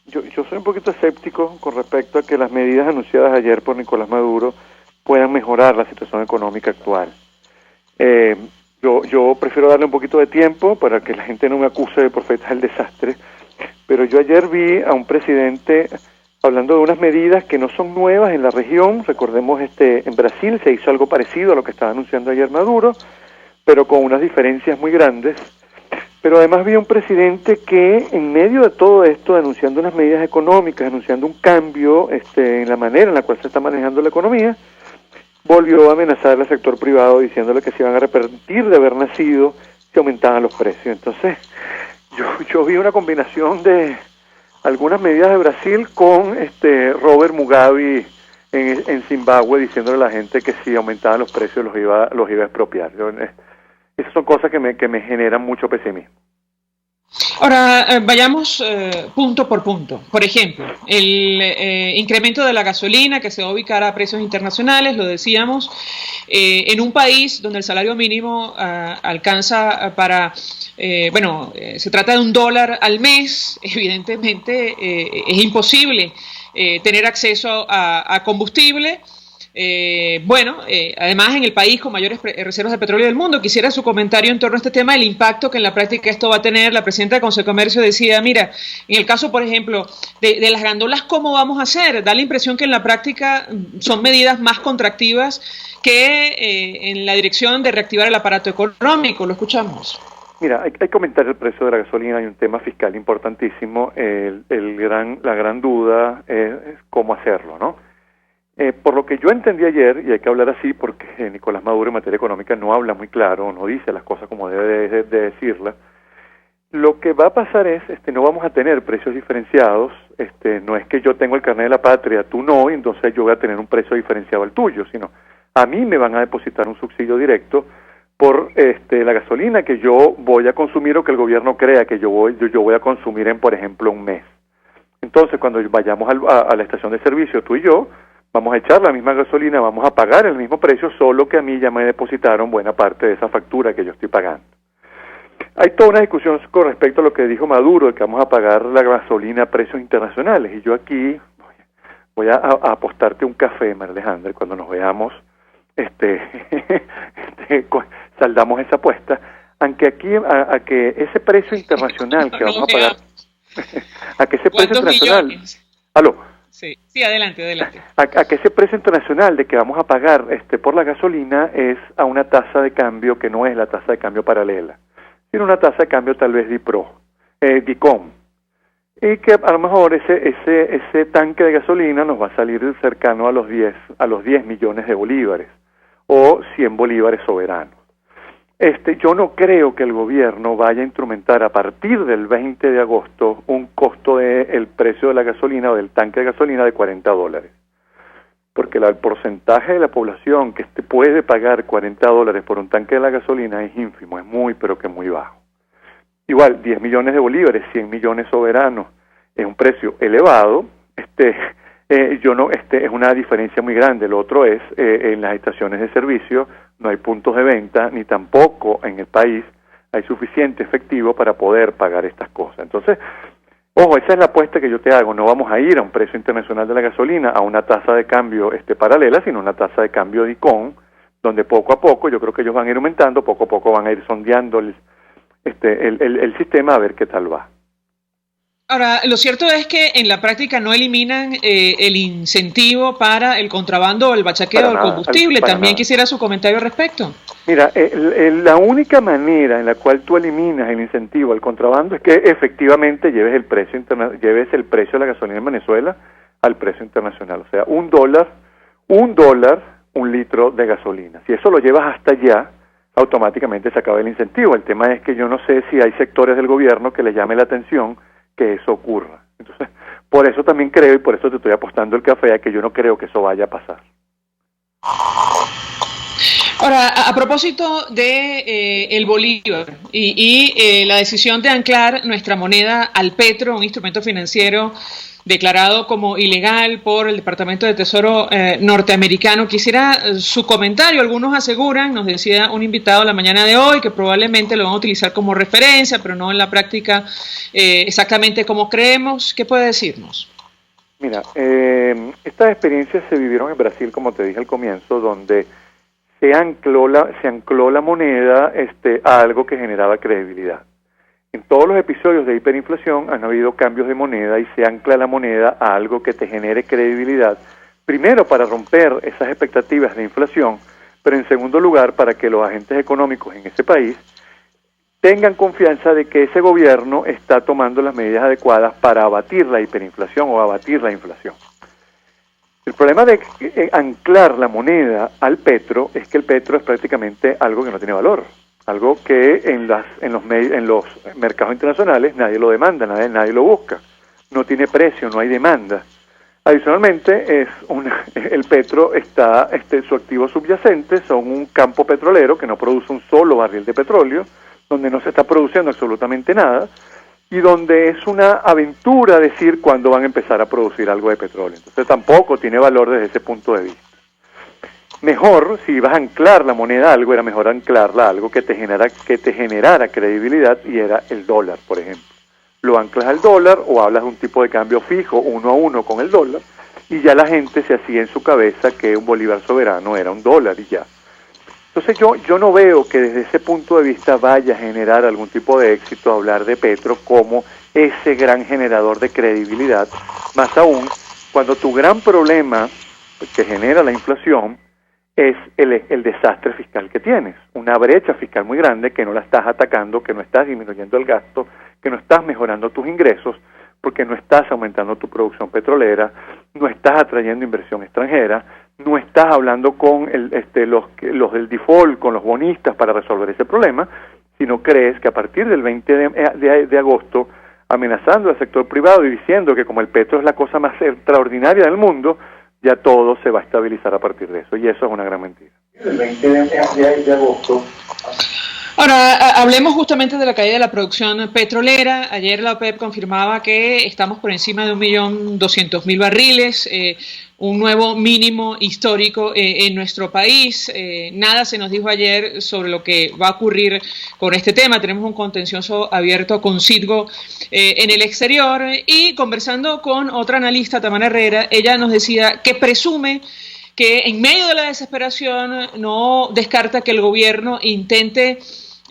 yo soy un poquito escéptico con respecto a que las medidas anunciadas ayer por Nicolás Maduro puedan mejorar la situación económica actual. Yo prefiero darle un poquito de tiempo para que la gente no me acuse de profeta del desastre, pero yo ayer vi a un presidente hablando de unas medidas que no son nuevas en la región. Recordemos, en Brasil se hizo algo parecido a lo que estaba anunciando ayer Maduro, pero con unas diferencias muy grandes. Pero además vi a un presidente que, en medio de todo esto, anunciando unas medidas económicas, anunciando un cambio en la manera en la cual se está manejando la economía, volvió a amenazar al sector privado diciéndole que se iban a arrepentir de haber nacido si aumentaban los precios. Entonces, yo vi una combinación de algunas medidas de Brasil con Robert Mugabe en Zimbabue diciéndole a la gente que si aumentaban los precios los iba a expropiar. Esas son cosas que me generan mucho pesimismo. Ahora, vayamos punto por punto. Por ejemplo, el incremento de la gasolina que se va a ubicar a precios internacionales, lo decíamos, en un país donde el salario mínimo alcanza para, se trata de $1 al mes. Evidentemente es imposible tener acceso a combustible. Además en el país con mayores reservas de petróleo del mundo. Quisiera su comentario en torno a este tema, el impacto que en la práctica esto va a tener. La presidenta del Consejo de Comercio decía, mira, en el caso, por ejemplo, de las gandolas, ¿cómo vamos a hacer? Da la impresión que en la práctica son medidas más contractivas que en la dirección de reactivar el aparato económico. Lo escuchamos. Mira, hay que comentar el precio de la gasolina. Hay un tema fiscal importantísimo. La gran duda es cómo hacerlo, ¿no? Por lo que yo entendí ayer, y hay que hablar así porque Nicolás Maduro en materia económica no habla muy claro, no dice las cosas como debe de decirlas, lo que va a pasar es, no vamos a tener precios diferenciados, no es que yo tengo el carnet de la patria, tú no, y entonces yo voy a tener un precio diferenciado al tuyo, sino a mí me van a depositar un subsidio directo por la gasolina que yo voy a consumir o que el gobierno crea que yo voy a consumir en, por ejemplo, un mes. Entonces, cuando vayamos a la estación de servicio, tú y yo, vamos a echar la misma gasolina, vamos a pagar el mismo precio, solo que a mí ya me depositaron buena parte de esa factura que yo estoy pagando. Hay toda una discusión con respecto a lo que dijo Maduro, de que vamos a pagar la gasolina a precios internacionales, y yo aquí voy a apostarte un café, María Alejandra, cuando nos veamos, saldamos esa apuesta, aunque aquí, a que ese precio internacional que vamos a pagar, a que ese precio internacional, millones? ¿Aló? Sí, adelante. A que ese precio internacional de que vamos a pagar por la gasolina es a una tasa de cambio que no es la tasa de cambio paralela, sino una tasa de cambio tal vez DICOM, y que a lo mejor ese tanque de gasolina nos va a salir cercano a los 10 millones de bolívares o 100 bolívares soberanos. Yo no creo que el gobierno vaya a instrumentar a partir del 20 de agosto un costo del precio de la gasolina o del tanque de gasolina de $40, porque el porcentaje de la población que puede pagar $40 por un tanque de la gasolina es ínfimo, es muy, pero que muy bajo. Igual, 10 millones de bolívares, 100 millones soberanos, es un precio elevado, es una diferencia muy grande. Lo otro es, en las estaciones de servicio no hay puntos de venta, ni tampoco en el país hay suficiente efectivo para poder pagar estas cosas. Entonces, ojo, esa es la apuesta que yo te hago. No vamos a ir a un precio internacional de la gasolina, a una tasa de cambio paralela, sino una tasa de cambio DICOM, donde poco a poco, yo creo que ellos van a ir aumentando, poco a poco van a ir sondeando el sistema a ver qué tal va. Ahora, lo cierto es que en la práctica no eliminan el incentivo para el contrabando o el bachaqueo del combustible. También quisiera su comentario al respecto. Mira, la única manera en la cual tú eliminas el incentivo al contrabando es que efectivamente lleves el precio de la gasolina en Venezuela al precio internacional. O sea, $1, un litro de gasolina. Si eso lo llevas hasta allá, automáticamente se acaba el incentivo. El tema es que yo no sé si hay sectores del gobierno que les llame la atención que eso ocurra. Entonces, por eso también creo, y por eso te estoy apostando el café, a que yo no creo que eso vaya a pasar. Ahora, a propósito de el bolívar y la decisión de anclar nuestra moneda al petro, un instrumento financiero declarado como ilegal por el Departamento de Tesoro norteamericano, quisiera su comentario. Algunos aseguran, nos decía un invitado la mañana de hoy, que probablemente lo van a utilizar como referencia, pero no en la práctica exactamente como creemos. ¿Qué puede decirnos? Mira, estas experiencias se vivieron en Brasil, como te dije al comienzo, donde se ancló la moneda a algo que generaba credibilidad. En todos los episodios de hiperinflación han habido cambios de moneda y se ancla la moneda a algo que te genere credibilidad, primero para romper esas expectativas de inflación, pero en segundo lugar para que los agentes económicos en ese país tengan confianza de que ese gobierno está tomando las medidas adecuadas para abatir la hiperinflación o abatir la inflación. El problema de anclar la moneda al petro es que el petro es prácticamente algo que no tiene valor. Algo que en los mercados internacionales nadie lo demanda, nadie lo busca. No tiene precio, no hay demanda. Adicionalmente, el petro su activo subyacente son un campo petrolero que no produce un solo barril de petróleo, donde no se está produciendo absolutamente nada, y donde es una aventura decir cuándo van a empezar a producir algo de petróleo. Entonces tampoco tiene valor desde ese punto de vista. Mejor, si vas a anclar la moneda a algo, era mejor anclarla a algo que te generara credibilidad, y era el dólar, por ejemplo. Lo anclas al dólar o hablas de un tipo de cambio fijo, 1 a 1 con el dólar, y ya la gente se hacía en su cabeza que un bolívar soberano era $1 y ya. Entonces yo no veo que desde ese punto de vista vaya a generar algún tipo de éxito hablar de Petro como ese gran generador de credibilidad, más aún cuando tu gran problema que genera la inflación es el desastre fiscal que tienes, una brecha fiscal muy grande que no la estás atacando, que no estás disminuyendo el gasto, que no estás mejorando tus ingresos, porque no estás aumentando tu producción petrolera, no estás atrayendo inversión extranjera, no estás hablando con los del default, con los bonistas para resolver ese problema, sino crees que a partir del 20 de agosto, amenazando al sector privado y diciendo que como el petro es la cosa más extraordinaria del mundo, ya todo se va a estabilizar a partir de eso, y eso es una gran mentira. El 20 de agosto... Ahora, hablemos justamente de la caída de la producción petrolera. Ayer la OPEP confirmaba que estamos por encima de 1.200.000 barriles, un nuevo mínimo histórico en nuestro país. Nada se nos dijo ayer sobre lo que va a ocurrir con este tema. Tenemos un contencioso abierto con Citgo en el exterior, y conversando con otra analista, Tamara Herrera, ella nos decía que presume que en medio de la desesperación no descarta que el gobierno intente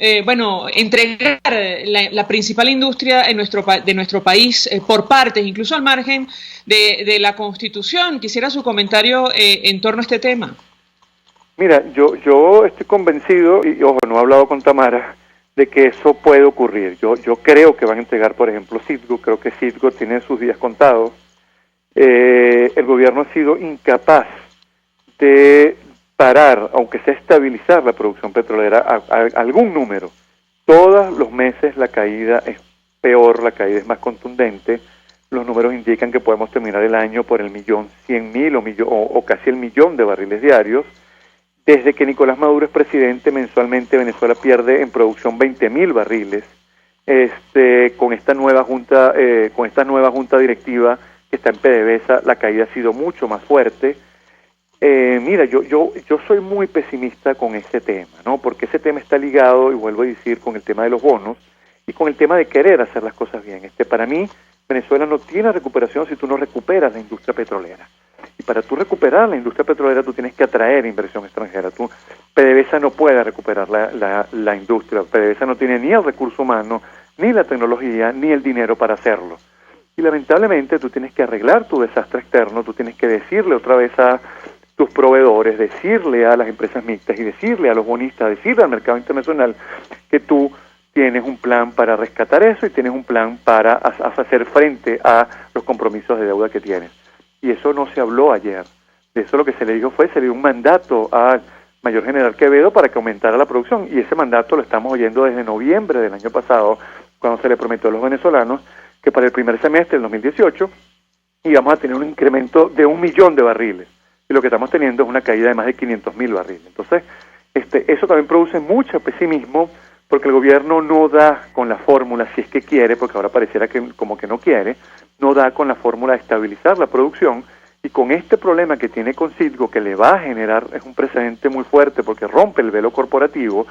entregar la principal industria de nuestro país por partes, incluso al margen de la Constitución. Quisiera su comentario en torno a este tema. Mira, yo estoy convencido, y ojo, no he hablado con Tamara, de que eso puede ocurrir. Yo creo que van a entregar, por ejemplo, Citgo. Creo que Citgo tiene sus días contados. El gobierno ha sido incapaz de parar, aunque sea estabilizar la producción petrolera a algún número. Todos los meses la caída es peor, la caída es más contundente. Los números indican que podemos terminar el año por el 1.100.000 o casi el 1.000.000 de barriles diarios. Desde que Nicolás Maduro es presidente, mensualmente Venezuela pierde en producción 20.000 barriles. Con esta nueva junta directiva que está en PDVSA, la caída ha sido mucho más fuerte. Mira, yo soy muy pesimista con ese tema, ¿no? Porque ese tema está ligado, y vuelvo a decir, con el tema de los bonos y con el tema de querer hacer las cosas bien. Para mí, Venezuela no tiene recuperación si tú no recuperas la industria petrolera. Y para tú recuperar la industria petrolera, tú tienes que atraer inversión extranjera. PDVSA no puede recuperar la industria. PDVSA no tiene ni el recurso humano, ni la tecnología, ni el dinero para hacerlo. Y lamentablemente tú tienes que arreglar tu desastre externo, tú tienes que decirle otra vez a tus proveedores, decirle a las empresas mixtas y decirle a los bonistas, decirle al mercado internacional que tú tienes un plan para rescatar eso y tienes un plan para hacer frente a los compromisos de deuda que tienes. Y eso no se habló ayer. De eso lo que se le dijo se le dio un mandato al mayor general Quevedo para que aumentara la producción, y ese mandato lo estamos oyendo desde noviembre del año pasado, cuando se le prometió a los venezolanos que para el primer semestre del 2018 íbamos a tener un incremento de 1.000.000 de barriles. Y lo que estamos teniendo es una caída de más de 500.000 barriles. Entonces, eso también produce mucho pesimismo, porque el gobierno no da con la fórmula, si es que quiere, porque ahora pareciera que como que no quiere, no da con la fórmula de estabilizar la producción, y con este problema que tiene con Citgo, que le va a generar, es un precedente muy fuerte porque rompe el velo corporativo,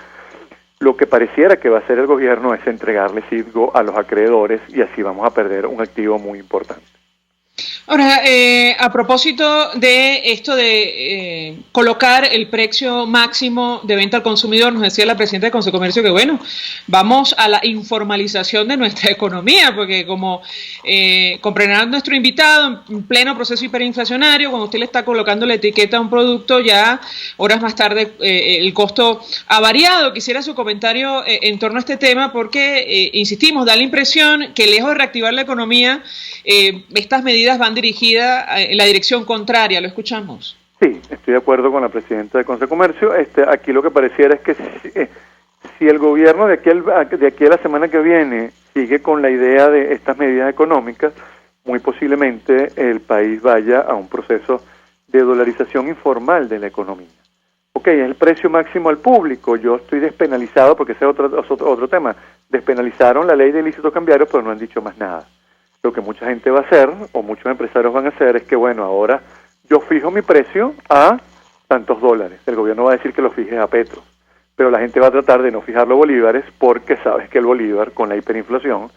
lo que pareciera que va a hacer el gobierno es entregarle Citgo a los acreedores, y así vamos a perder un activo muy importante. Ahora, a propósito de esto de colocar el precio máximo de venta al consumidor, nos decía la presidenta de Consecomercio que, bueno, vamos a la informalización de nuestra economía, porque como comprenderá nuestro invitado, en pleno proceso hiperinflacionario, cuando usted le está colocando la etiqueta a un producto, ya horas más tarde el costo ha variado. Quisiera su comentario en torno a este tema, porque, insistimos, da la impresión que lejos de reactivar la economía, estas medidas van dirigidas en la dirección contraria. ¿Lo escuchamos? Sí, estoy de acuerdo con la presidenta de Consecomercio. Aquí lo que pareciera es que si el gobierno de aquí a la semana que viene sigue con la idea de estas medidas económicas, muy posiblemente el país vaya a un proceso de dolarización informal de la economía. Ok, es el precio máximo al público. Yo estoy despenalizado, porque ese es otro tema. Despenalizaron la ley de ilícitos cambiarios, pero no han dicho más nada. Lo que mucha gente va a hacer, o muchos empresarios van a hacer, es que, bueno, ahora yo fijo mi precio a tantos dólares. El gobierno va a decir que lo fijes a petros, pero la gente va a tratar de no fijarlo a bolívares, porque sabes que el bolívar, con la hiperinflación,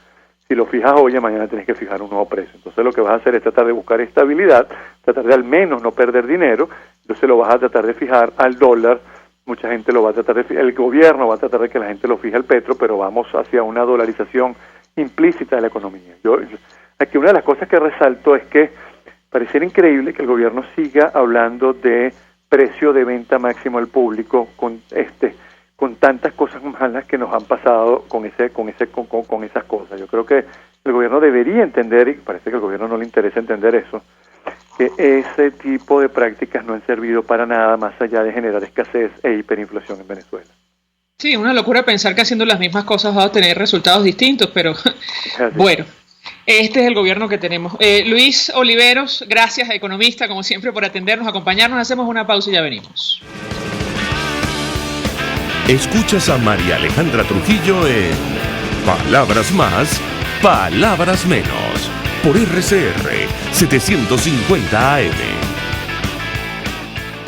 Si lo fijas hoy, mañana tienes que fijar un nuevo precio. Entonces lo que vas a hacer es tratar de buscar estabilidad, tratar de al menos no perder dinero, entonces lo vas a tratar de fijar al dólar. Mucha gente lo va a tratar de fijar, el gobierno va a tratar de que la gente lo fije al petro, pero vamos hacia una dolarización implícita de la economía. Aquí una de las cosas que resalto es que pareciera increíble que el gobierno siga hablando de precio de venta máximo al público con tantas cosas malas que nos han pasado con esas cosas. Yo creo que el gobierno debería entender, y parece que al gobierno no le interesa entender eso, que ese tipo de prácticas no han servido para nada más allá de generar escasez e hiperinflación en Venezuela. Sí, una locura pensar que haciendo las mismas cosas va a tener resultados distintos, pero bueno, este es el gobierno que tenemos. Luis Oliveros, gracias, economista, como siempre, por atendernos, acompañarnos. Hacemos una pausa y ya venimos. Escuchas a María Alejandra Trujillo en Palabras Más, Palabras Menos, por RCR 750 AM.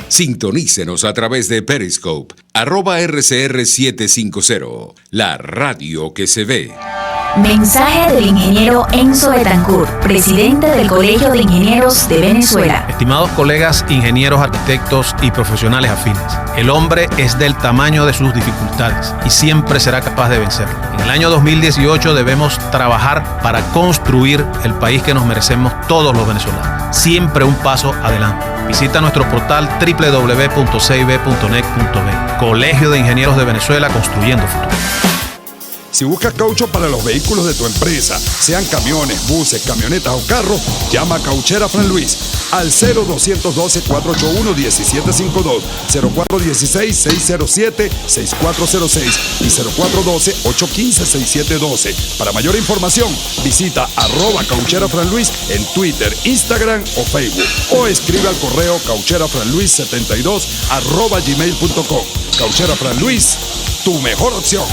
Sintonícenos a través de Periscope, @RCR750, la radio que se ve. Mensaje del ingeniero Enzo Betancourt, presidente del Colegio de Ingenieros de Venezuela. Estimados colegas, ingenieros, arquitectos y profesionales afines, el hombre es del tamaño de sus dificultades y siempre será capaz de vencerlo. En el año 2018 debemos trabajar para construir el país que nos merecemos todos los venezolanos. Siempre un paso adelante. Visita nuestro portal www.cib.net.be. Colegio de Ingenieros de Venezuela, construyendo futuro. Si buscas caucho para los vehículos de tu empresa, sean camiones, buses, camionetas o carros, llama a Cauchera Fran Luis al 0212-481-1752, 0416-607-6406 y 0412-815-6712. Para mayor información, visita @Cauchera Fran Luis en Twitter, Instagram o Facebook, o escribe al correo caucherafranluis72@gmail.com. Cauchera Fran Luis, tu mejor opción.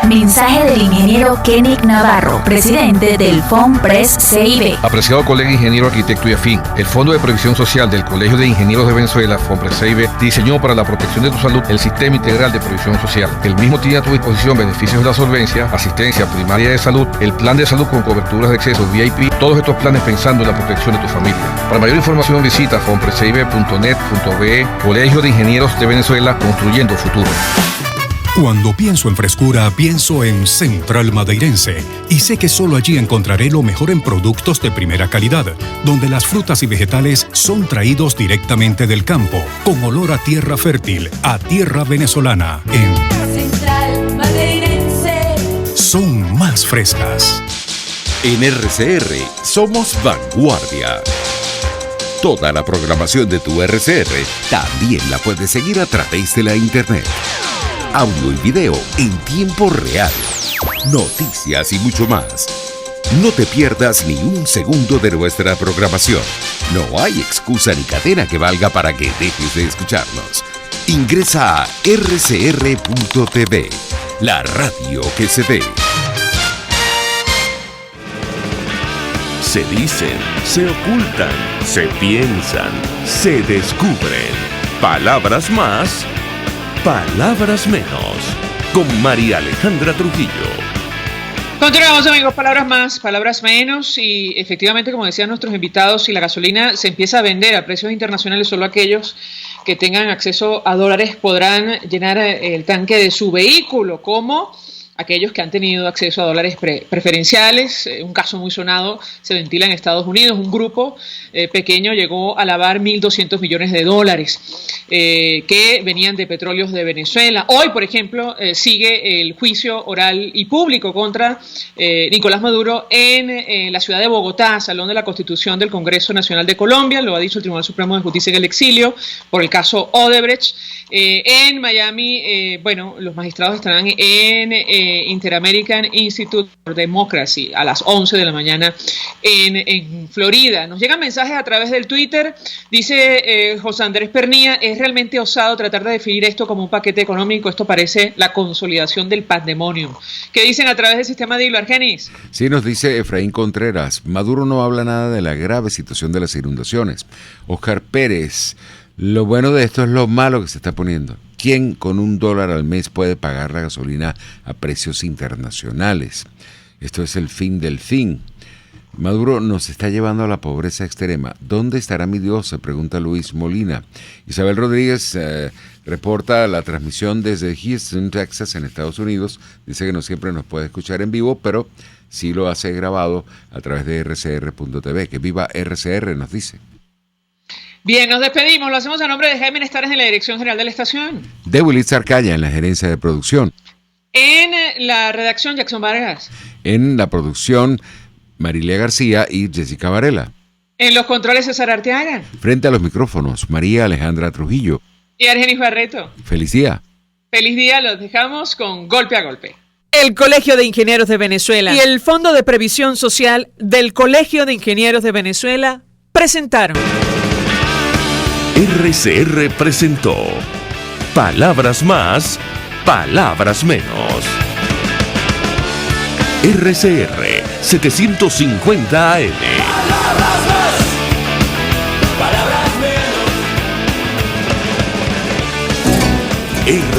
Mensaje del ingeniero Kenick Navarro, presidente del FONPRES CIB. Apreciado colega ingeniero, arquitecto y afín, el Fondo de Previsión Social del Colegio de Ingenieros de Venezuela, FONPRES CIB, diseñó para la protección de tu salud el Sistema Integral de Previsión Social. El mismo tiene a tu disposición beneficios de la solvencia, asistencia primaria de salud, el plan de salud con coberturas de acceso VIP, todos estos planes pensando en la protección de tu familia. Para mayor información visita fonprescib.net.be. Colegio de Ingenieros de Venezuela, construyendo futuro. Cuando pienso en frescura, pienso en Central Madeirense. Y sé que solo allí encontraré lo mejor en productos de primera calidad, donde las frutas y vegetales son traídos directamente del campo, con olor a tierra fértil, a tierra venezolana. En Central Madeirense son más frescas. En RCR somos vanguardia. Toda la programación de tu RCR también la puedes seguir a través de la internet. Audio y video en tiempo real, noticias y mucho más. No te pierdas ni un segundo de nuestra programación. No hay excusa ni cadena que valga para que dejes de escucharnos. Ingresa a rcr.tv, la radio que se ve. Se dicen, se ocultan, se piensan, se descubren. Palabras más, palabras menos. Con María Alejandra Trujillo. Continuamos, amigos, palabras más, palabras menos, y efectivamente, como decían nuestros invitados, si la gasolina se empieza a vender a precios internacionales, solo aquellos que tengan acceso a dólares podrán llenar el tanque de su vehículo, como aquellos que han tenido acceso a dólares preferenciales. Un caso muy sonado se ventila en Estados Unidos. Un grupo pequeño llegó a lavar $1.200 millones que venían de petróleos de Venezuela. Hoy, por ejemplo, sigue el juicio oral y público contra Nicolás Maduro en la ciudad de Bogotá, Salón de la Constitución del Congreso Nacional de Colombia. Lo ha dicho el Tribunal Supremo de Justicia en el exilio por el caso Odebrecht. En Miami, los magistrados estarán en Inter-American Institute for Democracy a las 11 de la mañana en Florida. Nos llegan mensajes a través del Twitter. Dice José Andrés Pernía: es realmente osado tratar de definir esto como un paquete económico. Esto parece la consolidación del pandemonium. ¿Qué dicen a través del sistema de hilo, Argenis? Sí, nos dice Efraín Contreras: Maduro no habla nada de la grave situación de las inundaciones. Oscar Pérez: lo bueno de esto es lo malo que se está poniendo. ¿Quién con $1 al mes puede pagar la gasolina a precios internacionales? Esto es el fin del fin. Maduro nos está llevando a la pobreza extrema. ¿Dónde estará mi Dios?, se pregunta Luis Molina. Isabel Rodríguez reporta la transmisión desde Houston, Texas, en Estados Unidos. Dice que no siempre nos puede escuchar en vivo, pero sí lo hace grabado a través de rcr.tv. Que viva RCR, nos dice. Bien, nos despedimos. Lo hacemos a nombre de Jaime Estares en la dirección general de la estación. De Willis Arcaya en la gerencia de producción. En la redacción, Jackson Vargas. En la producción, Marilia García y Jessica Varela. En los controles, César Arteaga. Frente a los micrófonos, María Alejandra Trujillo. Y Argenis Barreto. Feliz día. Feliz día, los dejamos con Golpe a Golpe. El Colegio de Ingenieros de Venezuela y el Fondo de Previsión Social del Colegio de Ingenieros de Venezuela presentaron. RCR presentó Palabras Más, Palabras Menos. RCR 750 AM. Palabras más, palabras menos.